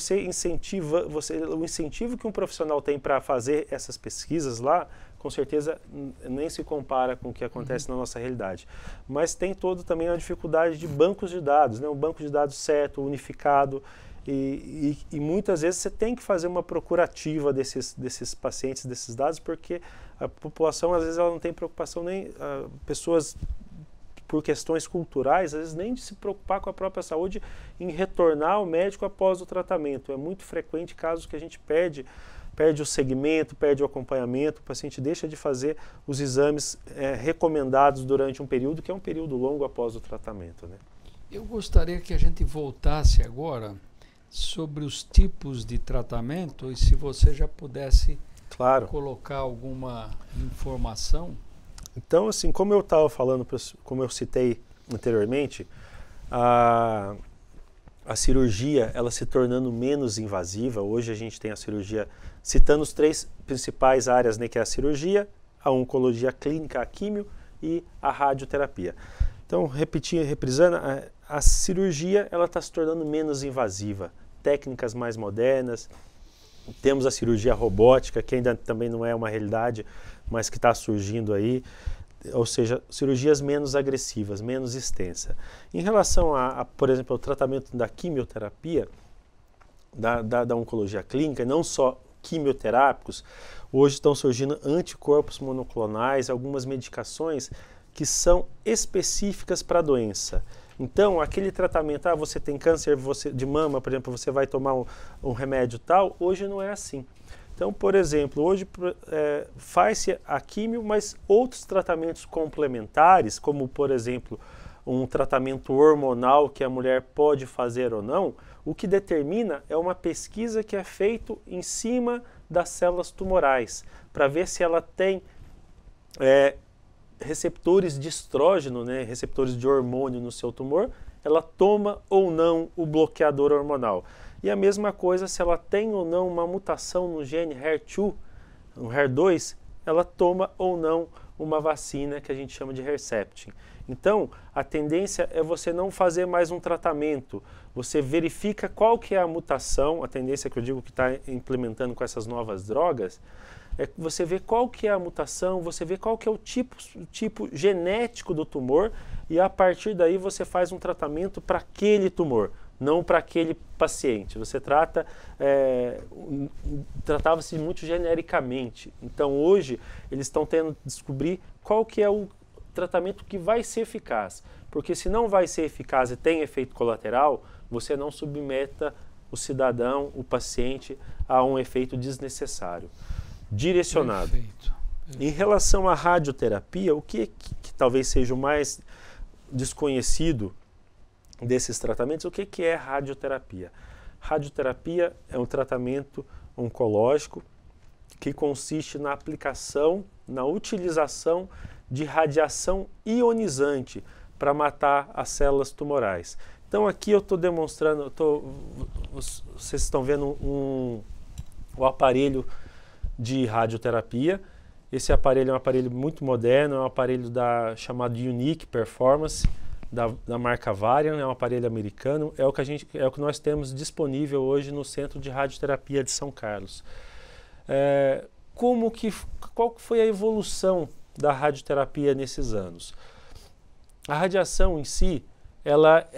incentivo que um profissional tem para fazer essas pesquisas lá, com certeza nem se compara com o que acontece na nossa realidade. Mas tem também a dificuldade de bancos de dados, né? Um banco de dados certo, unificado, e muitas vezes você tem que fazer uma procura ativa desses pacientes, desses dados, porque a população, às vezes, ela não tem preocupação pessoas por questões culturais, às vezes nem de se preocupar com a própria saúde em retornar ao médico após o tratamento. É muito frequente casos que a gente perde o segmento, perde o acompanhamento, o paciente deixa de fazer os exames recomendados durante um período, que é um período longo após o tratamento, né? Eu gostaria que a gente voltasse agora sobre os tipos de tratamento e se você já pudesse colocar alguma informação. Então, assim, como eu estava falando, como eu citei anteriormente, a cirurgia, ela se tornando menos invasiva. Hoje a gente tem a cirurgia, citando os 3 principais áreas, né, que é a cirurgia, a oncologia clínica, a químio e a radioterapia. Então, reprisando, a cirurgia, ela está se tornando menos invasiva. Técnicas mais modernas. Temos a cirurgia robótica, que ainda também não é uma realidade, mas que está surgindo aí, ou seja, cirurgias menos agressivas, menos extensas. Em relação por exemplo, ao tratamento da quimioterapia, da oncologia clínica, não só quimioterápicos, hoje estão surgindo anticorpos monoclonais, algumas medicações que são específicas para a doença. Então, aquele tratamento, você tem câncer de mama, por exemplo, você vai tomar um remédio tal, hoje não é assim. Então, por exemplo, hoje faz-se a químio, mas outros tratamentos complementares, como, por exemplo, um tratamento hormonal que a mulher pode fazer ou não, o que determina é uma pesquisa que é feita em cima das células tumorais, para ver se ela tem receptores de estrógeno, né, receptores de hormônio no seu tumor, ela toma ou não o bloqueador hormonal. E a mesma coisa se ela tem ou não uma mutação no gene HER2, um HER2, ela toma ou não uma vacina que a gente chama de Herceptin. Então, a tendência é você não fazer mais um tratamento, você verifica qual que é a mutação, a tendência que eu digo que está implementando com essas novas drogas, é você vê qual que é a mutação, você vê qual que é o tipo genético do tumor e a partir daí você faz um tratamento para aquele tumor, não para aquele paciente. Você tratava-se muito genericamente. Então hoje eles estão tendo que descobrir qual que é o tratamento que vai ser eficaz. Porque se não vai ser eficaz e tem efeito colateral, você não submeta o cidadão, o paciente, a um efeito desnecessário. Direcionado. Perfeito. Em relação à radioterapia, o que talvez seja o mais desconhecido desses tratamentos, o que é radioterapia? Radioterapia é um tratamento oncológico que consiste na aplicação, na utilização de radiação ionizante para matar as células tumorais. Então aqui eu estou demonstrando, vocês estão vendo o aparelho de radioterapia. Esse aparelho é um aparelho muito moderno, é um aparelho chamado Unique Performance, da marca Varian, é um aparelho americano, é o que nós temos disponível hoje no Centro de Radioterapia de São Carlos. Qual foi a evolução da radioterapia nesses anos? A radiação em si, ela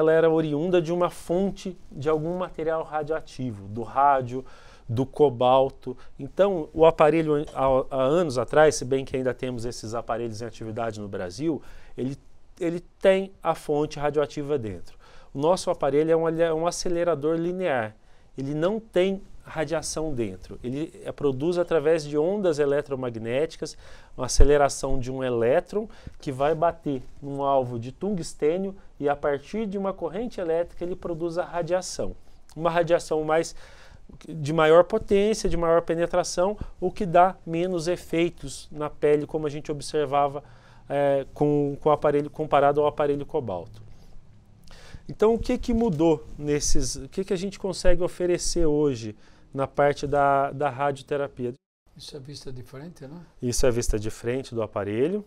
era oriunda de uma fonte de algum material radioativo, do rádio, do cobalto. Então, o aparelho, há anos atrás, se bem que ainda temos esses aparelhos em atividade no Brasil, ele tem a fonte radioativa dentro. O nosso aparelho é um acelerador linear. Ele não tem radiação dentro. Ele produz através de ondas eletromagnéticas, uma aceleração de um elétron que vai bater num alvo de tungstênio e a partir de uma corrente elétrica ele produz a radiação. Uma radiação de maior potência, de maior penetração, o que dá menos efeitos na pele, como a gente observava com o aparelho comparado ao aparelho cobalto. Então, o que mudou o que a gente consegue oferecer hoje na parte da radioterapia? Isso é vista de frente, né? Isso é vista de frente do aparelho.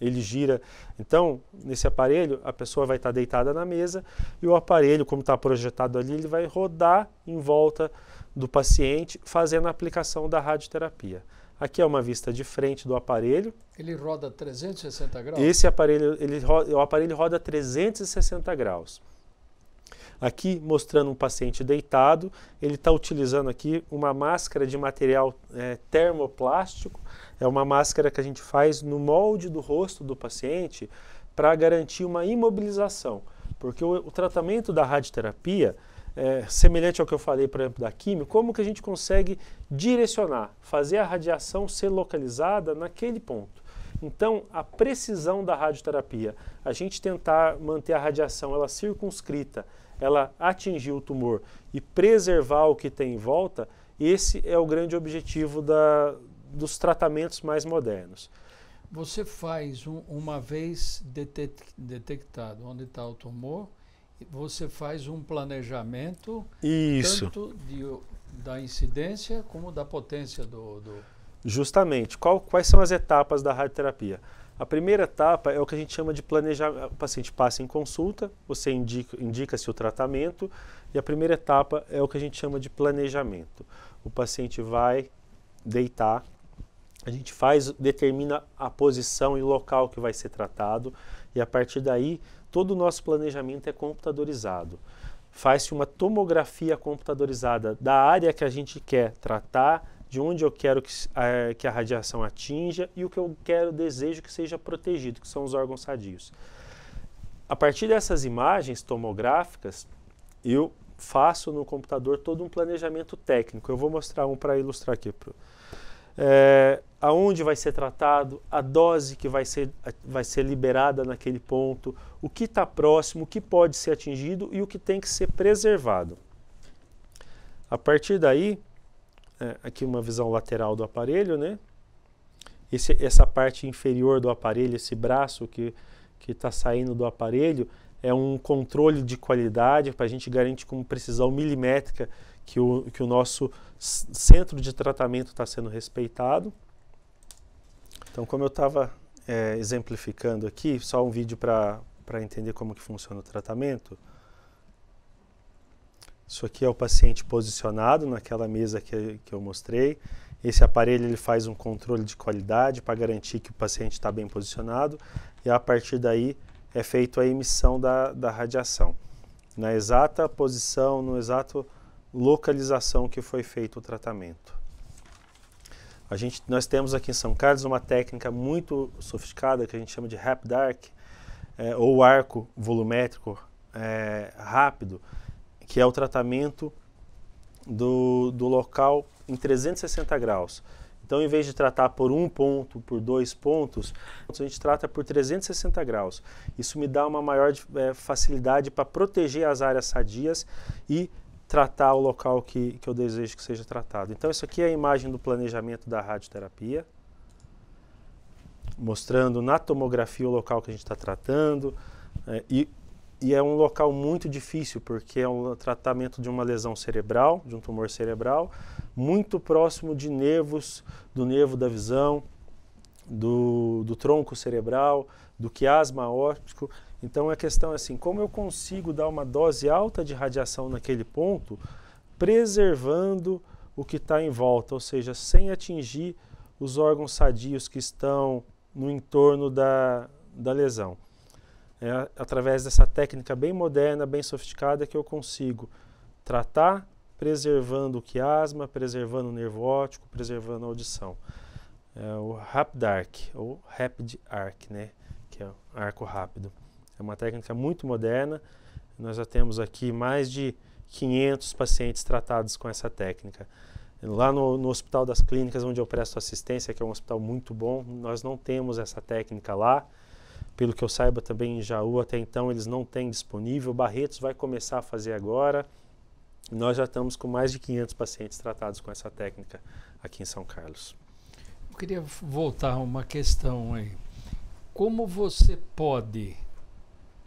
Ele gira. Então, nesse aparelho, a pessoa vai estar deitada na mesa e o aparelho, como está projetado ali, ele vai rodar em volta do paciente, fazendo a aplicação da radioterapia. Aqui é uma vista de frente do aparelho. Ele roda 360 graus? Esse aparelho, o aparelho roda 360 graus. Aqui mostrando um paciente deitado, ele está utilizando aqui uma máscara de material termoplástico. É uma máscara que a gente faz no molde do rosto do paciente para garantir uma imobilização. Porque o tratamento da radioterapia, semelhante ao que eu falei, por exemplo, da quimio, como que a gente consegue direcionar, fazer a radiação ser localizada naquele ponto. Então, a precisão da radioterapia, a gente tentar manter a radiação ela circunscrita, ela atingir o tumor e preservar o que tem em volta, esse é o grande objetivo dos tratamentos mais modernos. Você faz, uma vez detectado onde está o tumor, você faz um planejamento tanto da incidência como da potência do... Justamente. Quais são as etapas da radioterapia? A primeira etapa é o que a gente chama de planejamento. O paciente passa em consulta, você indica-se o tratamento, e a primeira etapa é o que a gente chama de planejamento. O paciente vai deitar, a gente determina a posição e o local que vai ser tratado, e a partir daí todo o nosso planejamento é computadorizado. Faz-se uma tomografia computadorizada da área que a gente quer tratar, de onde eu quero que a radiação atinja e o que eu desejo que seja protegido, que são os órgãos sadios. A partir dessas imagens tomográficas, eu faço no computador todo um planejamento técnico. Eu vou mostrar um para ilustrar aqui. Aonde vai ser tratado, a dose que vai ser liberada naquele ponto, o que está próximo, o que pode ser atingido e o que tem que ser preservado. A partir daí, aqui uma visão lateral do aparelho, né? Essa parte inferior do aparelho, esse braço que está saindo do aparelho, é um controle de qualidade para a gente garantir com precisão milimétrica que o nosso centro de tratamento está sendo respeitado. Então, como eu estava exemplificando aqui, só um vídeo para entender como que funciona o tratamento. Isso aqui é o paciente posicionado naquela mesa que eu mostrei. Esse aparelho ele faz um controle de qualidade para garantir que o paciente está bem posicionado e a partir daí é feita a emissão da radiação. Na exata posição, na exata localização que foi feito o tratamento. Nós temos aqui em São Carlos uma técnica muito sofisticada que a gente chama de Rapid Arc, ou arco volumétrico rápido, que é o tratamento do local em 360 graus. Então, em vez de tratar por um ponto, por 2 pontos, a gente trata por 360 graus. Isso me dá uma maior facilidade para proteger as áreas sadias e tratar o local que eu desejo que seja tratado. Então, isso aqui é a imagem do planejamento da radioterapia, mostrando na tomografia o local que a gente está tratando, e é um local muito difícil, porque é um tratamento de uma lesão cerebral, de um tumor cerebral, muito próximo de nervos, do nervo da visão, do tronco cerebral, do quiasma óptico. Então a questão é assim, como eu consigo dar uma dose alta de radiação naquele ponto, preservando o que está em volta, ou seja, sem atingir os órgãos sadios que estão no entorno da lesão. É através dessa técnica bem moderna, bem sofisticada, que eu consigo tratar, preservando o quiasma, preservando o nervo óptico, preservando a audição. O Rapid Arc, ou Rapid Arc, né? Que é o arco rápido. É uma técnica muito moderna. Nós já temos aqui mais de 500 pacientes tratados com essa técnica. Lá no Hospital das Clínicas, onde eu presto assistência, que é um hospital muito bom, nós não temos essa técnica lá. Pelo que eu saiba, também em Jaú, até então, eles não têm disponível. Barretos vai começar a fazer agora. Nós já estamos com mais de 500 pacientes tratados com essa técnica aqui em São Carlos. Eu queria voltar a uma questão aí. Como você pode,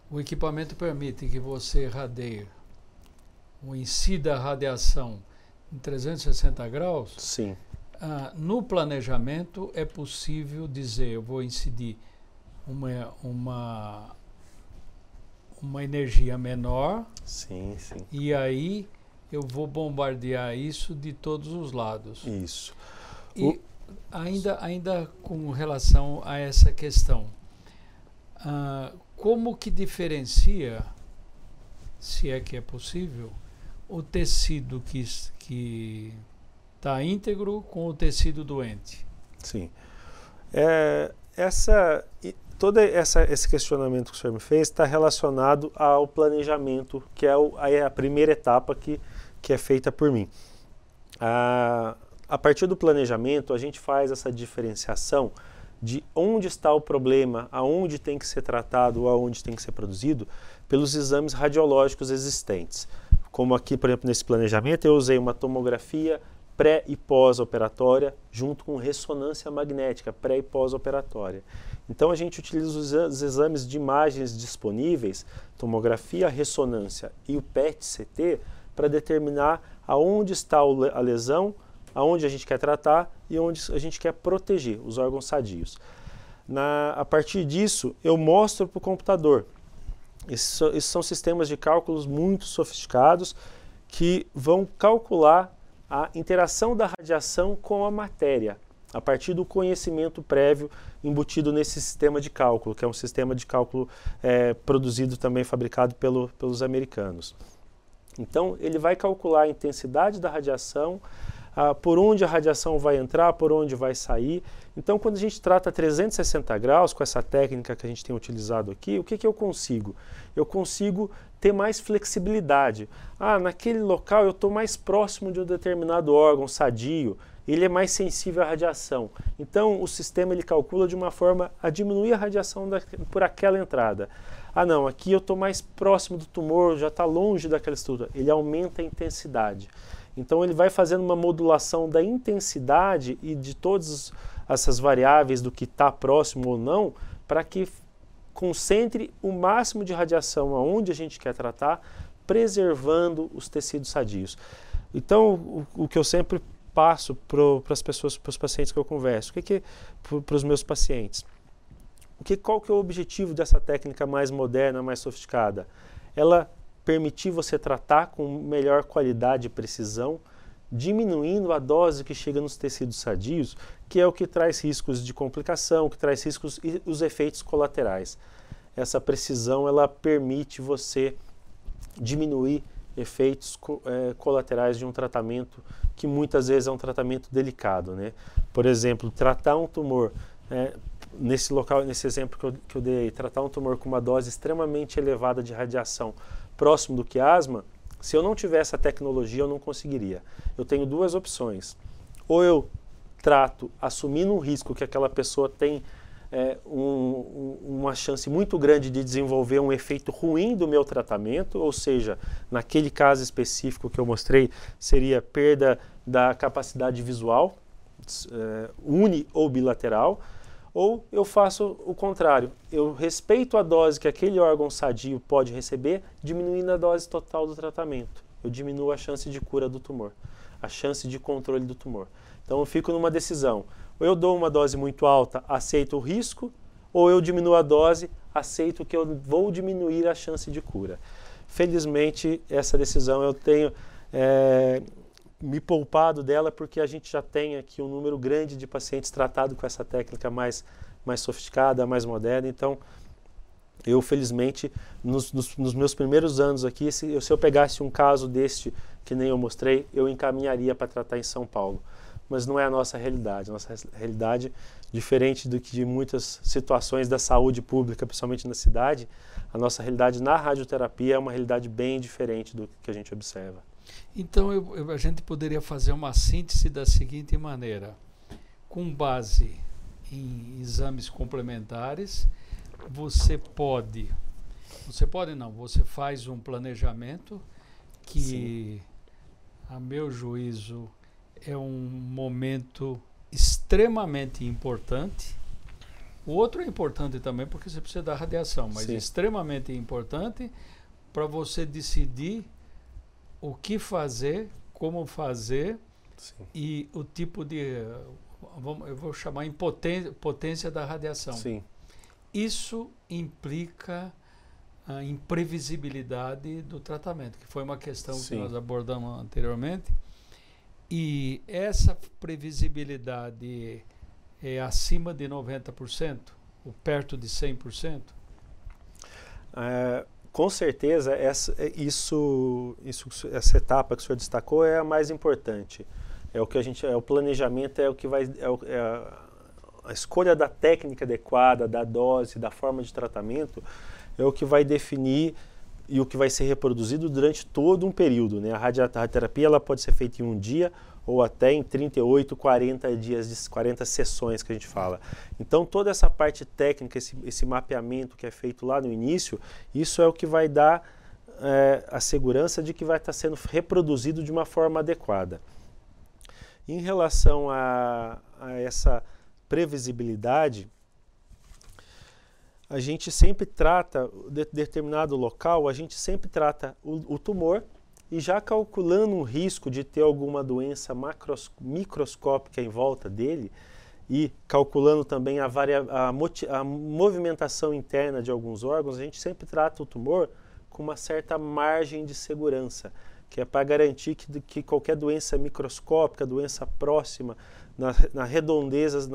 o equipamento permite que você irradie, ou incida a radiação em 360 graus? Sim. No planejamento é possível dizer, eu vou incidir uma energia menor. Sim, sim. E aí eu vou bombardear isso de todos os lados. Isso. E ainda com relação a essa questão, como que diferencia, se é que é possível, o tecido que está íntegro com o tecido doente? Sim. Todo esse questionamento que o senhor me fez está relacionado ao planejamento, que é a primeira etapa que é feita por mim. A partir do planejamento, a gente faz essa diferenciação de onde está o problema, aonde tem que ser tratado ou aonde tem que ser produzido, pelos exames radiológicos existentes. Como aqui, por exemplo, nesse planejamento, eu usei uma tomografia pré e pós-operatória junto com ressonância magnética pré e pós-operatória. Então a gente utiliza os exames de imagens disponíveis, tomografia, ressonância e o PET-CT, para determinar aonde está a lesão, aonde a gente quer tratar e onde a gente quer proteger os órgãos sadios. A partir disso, eu mostro para o computador. Esses são sistemas de cálculos muito sofisticados que vão calcular a interação da radiação com a matéria, a partir do conhecimento prévio embutido nesse sistema de cálculo, que é um sistema de cálculo produzido também, fabricado pelos americanos. Então, ele vai calcular a intensidade da radiação, por onde a radiação vai entrar, por onde vai sair. Então, quando a gente trata 360 graus, com essa técnica que a gente tem utilizado aqui, o que eu consigo? Eu consigo ter mais flexibilidade. Naquele local eu estou mais próximo de um determinado órgão sadio, ele é mais sensível à radiação. Então, o sistema ele calcula de uma forma a diminuir a radiação por aquela entrada. Não, aqui eu estou mais próximo do tumor, já está longe daquela estrutura. Ele aumenta a intensidade. Então, ele vai fazendo uma modulação da intensidade e de todas essas variáveis do que está próximo ou não, para que concentre o máximo de radiação aonde a gente quer tratar, preservando os tecidos sadios. Então, o que eu sempre passo para as pessoas, para os pacientes que eu converso, para os meus pacientes, qual que é o objetivo dessa técnica mais moderna, mais sofisticada? Ela permitir você tratar com melhor qualidade e precisão, diminuindo a dose que chega nos tecidos sadios, que é o que traz riscos de complicação, que traz riscos e os efeitos colaterais. Essa precisão ela permite você diminuir efeitos colaterais de um tratamento que muitas vezes é um tratamento delicado, né? Por exemplo, tratar um tumor, nesse exemplo que eu dei, tratar um tumor com uma dose extremamente elevada de radiação próximo do quiasma, se eu não tivesse a tecnologia eu não conseguiria. Eu tenho duas opções. Ou eu trato assumindo um risco que aquela pessoa tem uma chance muito grande de desenvolver um efeito ruim do meu tratamento, ou seja, naquele caso específico que eu mostrei, seria perda da capacidade visual, uni ou bilateral, ou eu faço o contrário, eu respeito a dose que aquele órgão sadio pode receber, diminuindo a dose total do tratamento. Eu diminuo a chance de cura do tumor, a chance de controle do tumor. Então eu fico numa decisão, ou eu dou uma dose muito alta, aceito o risco, ou eu diminuo a dose, aceito que eu vou diminuir a chance de cura. Felizmente, essa decisão eu tenho me poupado dela, porque a gente já tem aqui um número grande de pacientes tratados com essa técnica mais sofisticada, mais moderna. Então, eu felizmente, nos meus primeiros anos aqui, se eu pegasse um caso deste, que nem eu mostrei, eu encaminharia para tratar em São Paulo. mas não é a nossa realidade. A nossa realidade, diferente do que de muitas situações da saúde pública, principalmente na cidade, a nossa realidade na radioterapia é uma realidade bem diferente do que a gente observa. Então, a gente poderia fazer uma síntese da seguinte maneira: com base em exames complementares, você faz um planejamento que, sim, a meu juízo, é um momento extremamente importante. O outro é importante também porque você precisa da radiação, mas sim, extremamente importante para você decidir o que fazer, como fazer, sim, e o tipo de, eu vou chamar em potência da radiação. Sim. Isso implica a imprevisibilidade do tratamento, que foi uma questão, sim, que nós abordamos anteriormente. E essa previsibilidade é acima de 90%, ou perto de 100%? Com certeza, essa etapa que o senhor destacou é a mais importante. O planejamento é o que vai, a escolha da técnica adequada, da dose, da forma de tratamento, é o que vai definir e o que vai ser reproduzido durante todo um período, né? A radioterapia ela pode ser feita em um dia ou até em 38, 40 dias, 40 sessões que a gente fala. Então toda essa parte técnica, esse mapeamento que é feito lá no início, isso é o que vai dar a segurança de que vai estar sendo reproduzido de uma forma adequada. Em relação a essa previsibilidade, a gente sempre trata, de determinado local, a gente sempre trata o tumor e já calculando o risco de ter alguma doença microscópica em volta dele e calculando também a movimentação interna de alguns órgãos, a gente sempre trata o tumor com uma certa margem de segurança, que é para garantir que qualquer doença microscópica, doença próxima, nas redondezas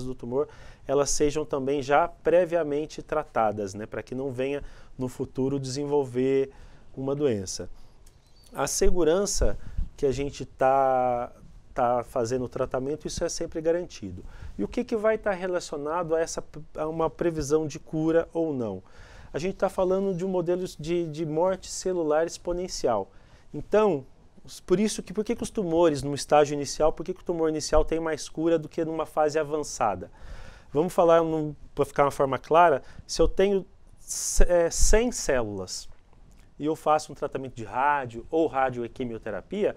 do tumor, elas sejam também já previamente tratadas, né, para que não venha no futuro desenvolver uma doença. A segurança que a gente está fazendo o tratamento, isso é sempre garantido. E o que vai estar relacionado a uma previsão de cura ou não? A gente está falando de um modelo de morte celular exponencial. Então, por que os tumores no estágio inicial, por que o tumor inicial tem mais cura do que numa fase avançada? Vamos falar, para ficar de uma forma clara, se eu tenho 100 células e eu faço um tratamento de rádio ou radioquimioterapia,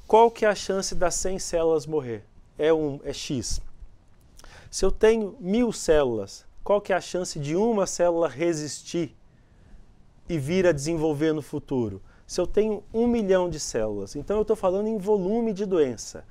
qual que é a chance das 100 células morrer? É X. Se eu tenho 1000 células, qual que é a chance de uma célula resistir e vir a desenvolver no futuro? Se eu tenho 1 milhão de células, então eu estou falando em volume de doença.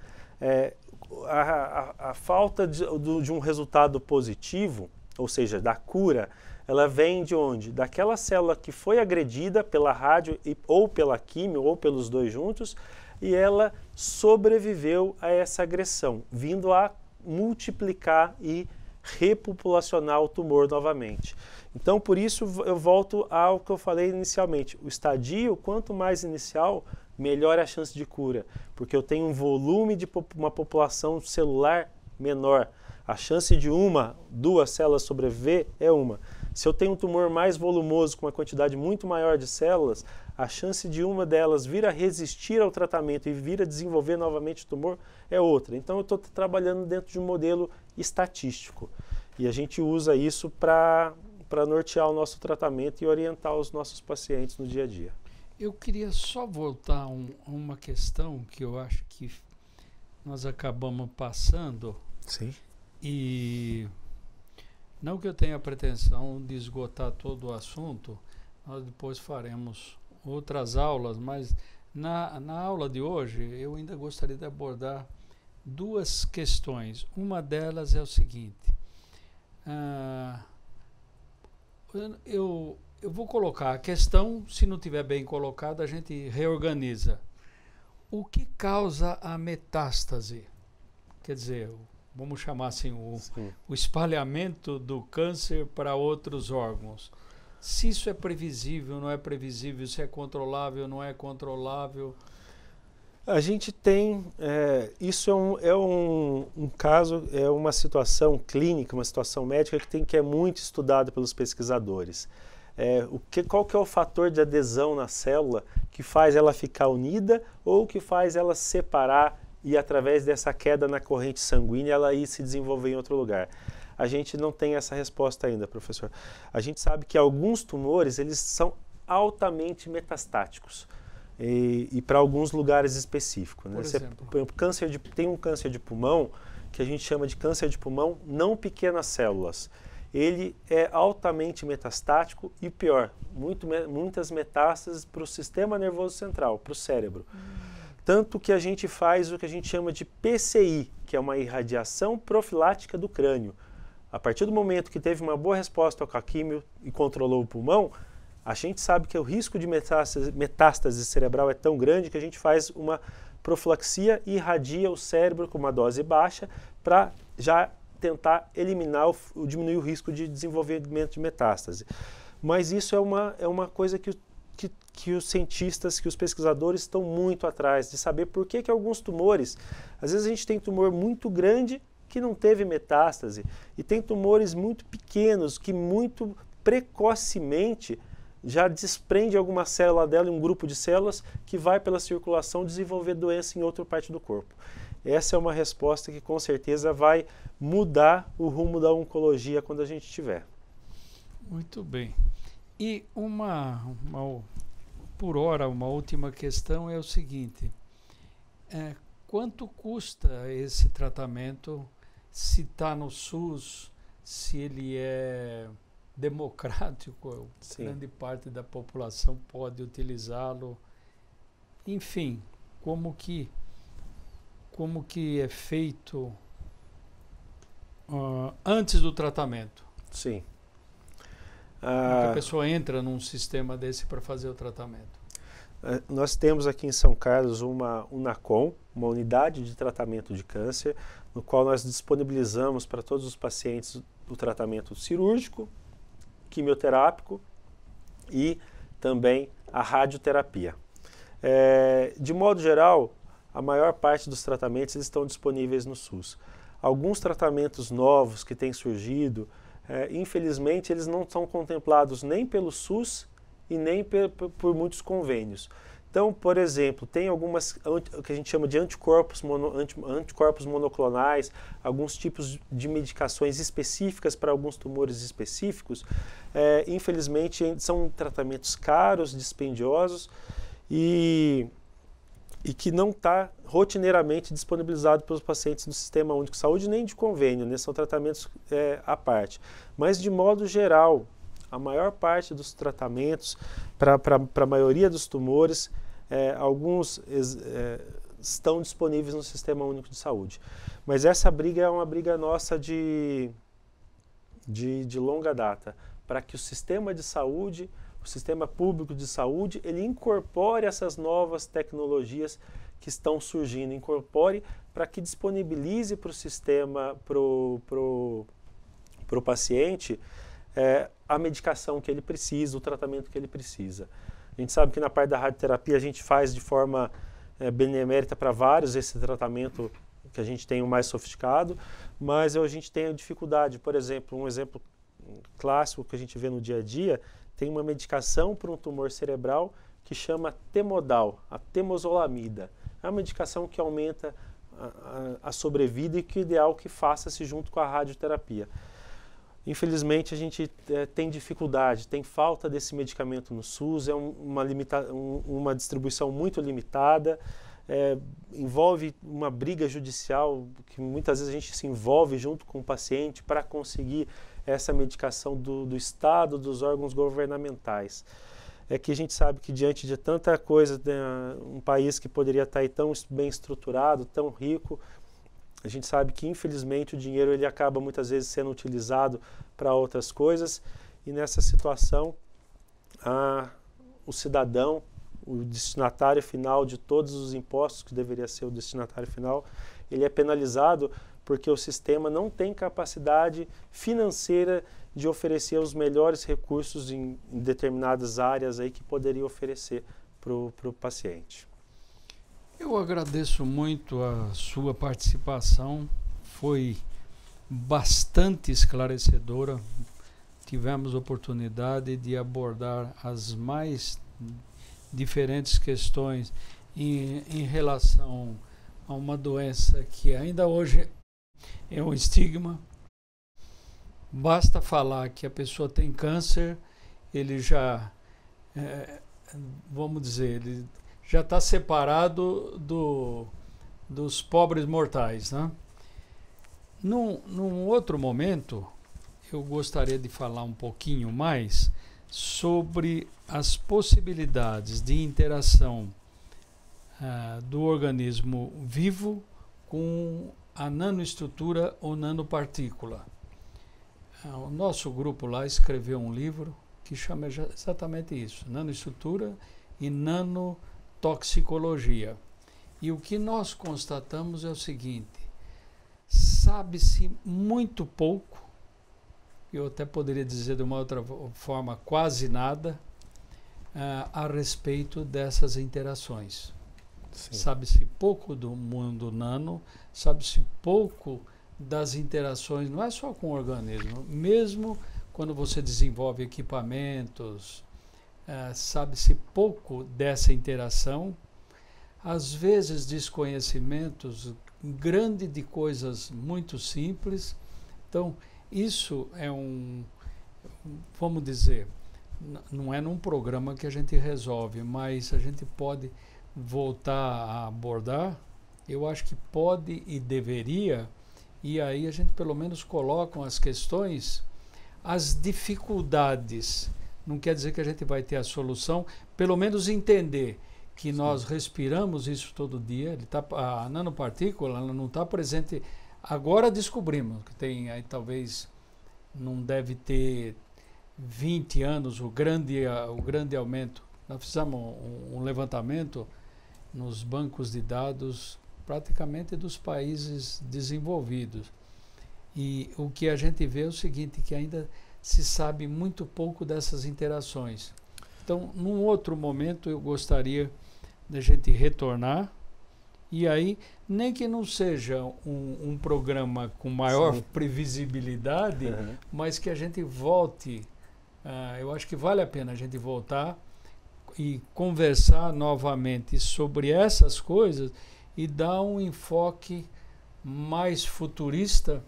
A falta de um resultado positivo, ou seja, da cura, ela vem de onde? Daquela célula que foi agredida pela rádio ou pela quimio ou pelos dois juntos e ela sobreviveu a essa agressão, vindo a multiplicar e repopulacionar o tumor novamente. Então, por isso, eu volto ao que eu falei inicialmente. O estadio, quanto mais inicial, melhor é a chance de cura, porque eu tenho um volume de uma população celular menor. A chance de 1, 2 células sobreviver é 1. Se eu tenho um tumor mais volumoso, com uma quantidade muito maior de células, a chance de uma delas vir a resistir ao tratamento e vir a desenvolver novamente o tumor é outra. Então, eu estou trabalhando dentro de um modelo estatístico. E a gente usa isso para nortear o nosso tratamento e orientar os nossos pacientes no dia a dia. Eu queria só voltar a uma questão que eu acho que nós acabamos passando. Sim. E não que eu tenha a pretensão de esgotar todo o assunto, nós depois faremos outras aulas, mas na aula de hoje eu ainda gostaria de abordar 2 questões. Uma delas é o seguinte, eu vou colocar a questão, se não estiver bem colocada, a gente reorganiza. O que causa a metástase? Quer dizer, vamos chamar assim, o espalhamento do câncer para outros órgãos. Se isso é previsível, não é previsível, se é controlável, não é controlável. A gente tem, isso é um caso, é uma situação clínica, uma situação médica que é muito estudada pelos pesquisadores. Qual que é o fator de adesão na célula que faz ela ficar unida ou que faz ela se separar e através dessa queda na corrente sanguínea ela ir se desenvolver em outro lugar? A gente não tem essa resposta ainda, professor. A gente sabe que alguns tumores, eles são altamente metastáticos. E para alguns lugares específicos. Né? Por exemplo? Tem um câncer de pulmão que a gente chama de câncer de pulmão não pequenas células. Ele é altamente metastático e pior, muitas metástases para o sistema nervoso central, para o cérebro. Tanto que a gente faz o que a gente chama de PCI, que é uma irradiação profilática do crânio. A partir do momento que teve uma boa resposta ao químio e controlou o pulmão, a gente sabe que o risco de metástase cerebral é tão grande que a gente faz uma profilaxia e irradia o cérebro com uma dose baixa para já tentar eliminar, diminuir o risco de desenvolvimento de metástase. Mas isso é uma coisa que os cientistas, que os pesquisadores estão muito atrás de saber por que alguns tumores, às vezes a gente tem tumor muito grande que não teve metástase e tem tumores muito pequenos que muito precocemente já desprende alguma célula dela, um grupo de células que vai pela circulação desenvolver doença em outra parte do corpo. Essa é uma resposta que com certeza vai mudar o rumo da oncologia quando a gente tiver. Muito bem. E por hora, uma última questão é o seguinte, quanto custa esse tratamento, se está no SUS, se ele é democrático, Sim. Grande parte da população pode utilizá-lo. Enfim, como que é feito antes do tratamento? Sim. Como que a pessoa entra num sistema desse para fazer o tratamento? Nós temos aqui em São Carlos uma UNACOM, uma unidade de tratamento de câncer, no qual nós disponibilizamos para todos os pacientes o tratamento cirúrgico, quimioterápico e também a radioterapia. De modo geral, a maior parte dos tratamentos estão disponíveis no SUS. Alguns tratamentos novos que têm surgido, infelizmente, eles não são contemplados nem pelo SUS e nem por muitos convênios. Então, por exemplo, tem algumas que a gente chama de anticorpos monoclonais, alguns tipos de medicações específicas para alguns tumores específicos. Infelizmente, são tratamentos caros, dispendiosos e que não está rotineiramente disponibilizado para os pacientes do Sistema Único de Saúde, nem de convênio, né? São tratamentos à parte. Mas, de modo geral, a maior parte dos tratamentos, para a maioria dos tumores, alguns estão disponíveis no Sistema Único de Saúde. Mas essa briga é uma briga nossa de longa data, para que o sistema de saúde, o sistema público de saúde, ele incorpore essas novas tecnologias que estão surgindo, incorpore para que disponibilize para o sistema, para o paciente, a medicação que ele precisa, o tratamento que ele precisa. A gente sabe que na parte da radioterapia a gente faz de forma benemérita para vários esse tratamento que a gente tem o mais sofisticado, mas a gente tem a dificuldade. Por exemplo, um exemplo clássico que a gente vê no dia a dia, tem uma medicação para um tumor cerebral que chama Temodal, a temozolamida. É uma medicação que aumenta a sobrevida e que é ideal que faça-se junto com a radioterapia. Infelizmente, a gente tem dificuldade, tem falta desse medicamento no SUS, é uma distribuição muito limitada, envolve uma briga judicial, que muitas vezes a gente se envolve junto com o paciente para conseguir essa medicação do Estado, dos órgãos governamentais. É que a gente sabe que diante de tanta coisa, um país que poderia estar aí tão bem estruturado, tão rico, a gente sabe que, infelizmente, o dinheiro ele acaba muitas vezes sendo utilizado para outras coisas e, nessa situação, o cidadão, o destinatário final de todos os impostos, que deveria ser o destinatário final, ele é penalizado porque o sistema não tem capacidade financeira de oferecer os melhores recursos em determinadas áreas aí que poderia oferecer para o paciente. Eu agradeço muito a sua participação, foi bastante esclarecedora. Tivemos oportunidade de abordar as mais diferentes questões em relação a uma doença que ainda hoje é um estigma. Basta falar que a pessoa tem câncer, ele já, vamos dizer, ele já está separado dos pobres mortais, né? Num outro momento, eu gostaria de falar um pouquinho mais sobre as possibilidades de interação do organismo vivo com a nanoestrutura ou nanopartícula. O nosso grupo lá escreveu um livro que chama exatamente isso, nanoestrutura e nanotoxicologia. E o que nós constatamos é o seguinte: sabe-se muito pouco, eu até poderia dizer de uma outra forma, quase nada, a respeito dessas interações. Sabe-se pouco do mundo nano, sabe-se pouco das interações, não é só com o organismo, mesmo quando você desenvolve equipamentos, sabe-se pouco dessa interação, às vezes desconhecimentos grande de coisas muito simples. Então, isso é vamos dizer, não é num programa que a gente resolve, mas a gente pode voltar a abordar. Eu acho que pode e deveria, e aí a gente pelo menos coloca as questões, as dificuldades. Não quer dizer que a gente vai ter a solução, pelo menos entender que nós respiramos isso todo dia. A nanopartícula ela não está presente. Agora descobrimos que tem, aí talvez não deve ter 20 anos o grande aumento. Nós fizemos um levantamento nos bancos de dados praticamente dos países desenvolvidos. E o que a gente vê é o seguinte, que ainda se sabe muito pouco dessas interações. Então, num outro momento, eu gostaria da gente retornar, e aí, nem que não seja um programa com maior previsibilidade, mas que a gente volte, eu acho que vale a pena a gente voltar e conversar novamente sobre essas coisas e dar um enfoque mais futurista,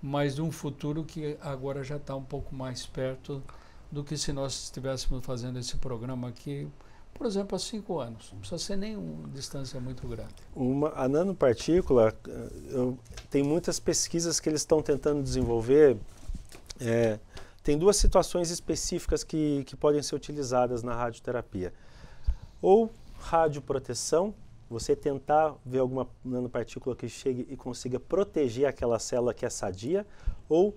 mas de um futuro que agora já está um pouco mais perto do que se nós estivéssemos fazendo esse programa aqui, por exemplo, há 5 anos. Não precisa ser nem uma distância muito grande. A nanopartícula, tem muitas pesquisas que eles estão tentando desenvolver. Tem 2 situações específicas que podem ser utilizadas na radioterapia. Ou radioproteção, você tentar ver alguma nanopartícula que chegue e consiga proteger aquela célula que é sadia, ou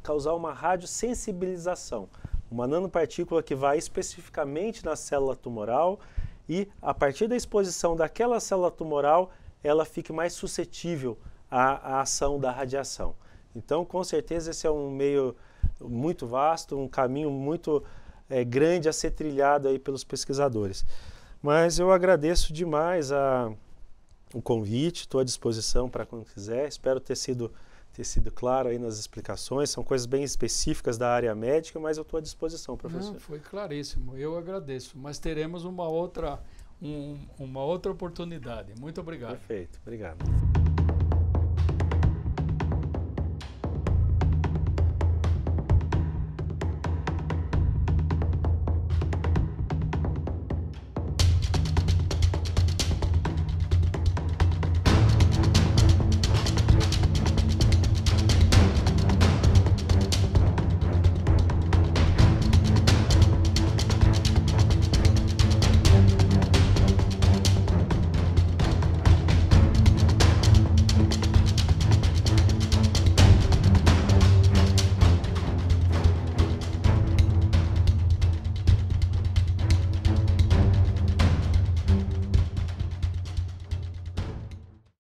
causar uma radiosensibilização, uma nanopartícula que vai especificamente na célula tumoral e, a partir da exposição daquela célula tumoral, ela fique mais suscetível à ação da radiação. Então, com certeza, esse é um meio muito vasto, um caminho muito grande a ser trilhado aí pelos pesquisadores. Mas eu agradeço demais o convite, estou à disposição para quando quiser. Espero ter sido claro aí nas explicações. São coisas bem específicas da área médica, mas eu estou à disposição, professor. Não, foi claríssimo. Eu agradeço. Mas teremos uma outra oportunidade. Muito obrigado. Perfeito. Obrigado.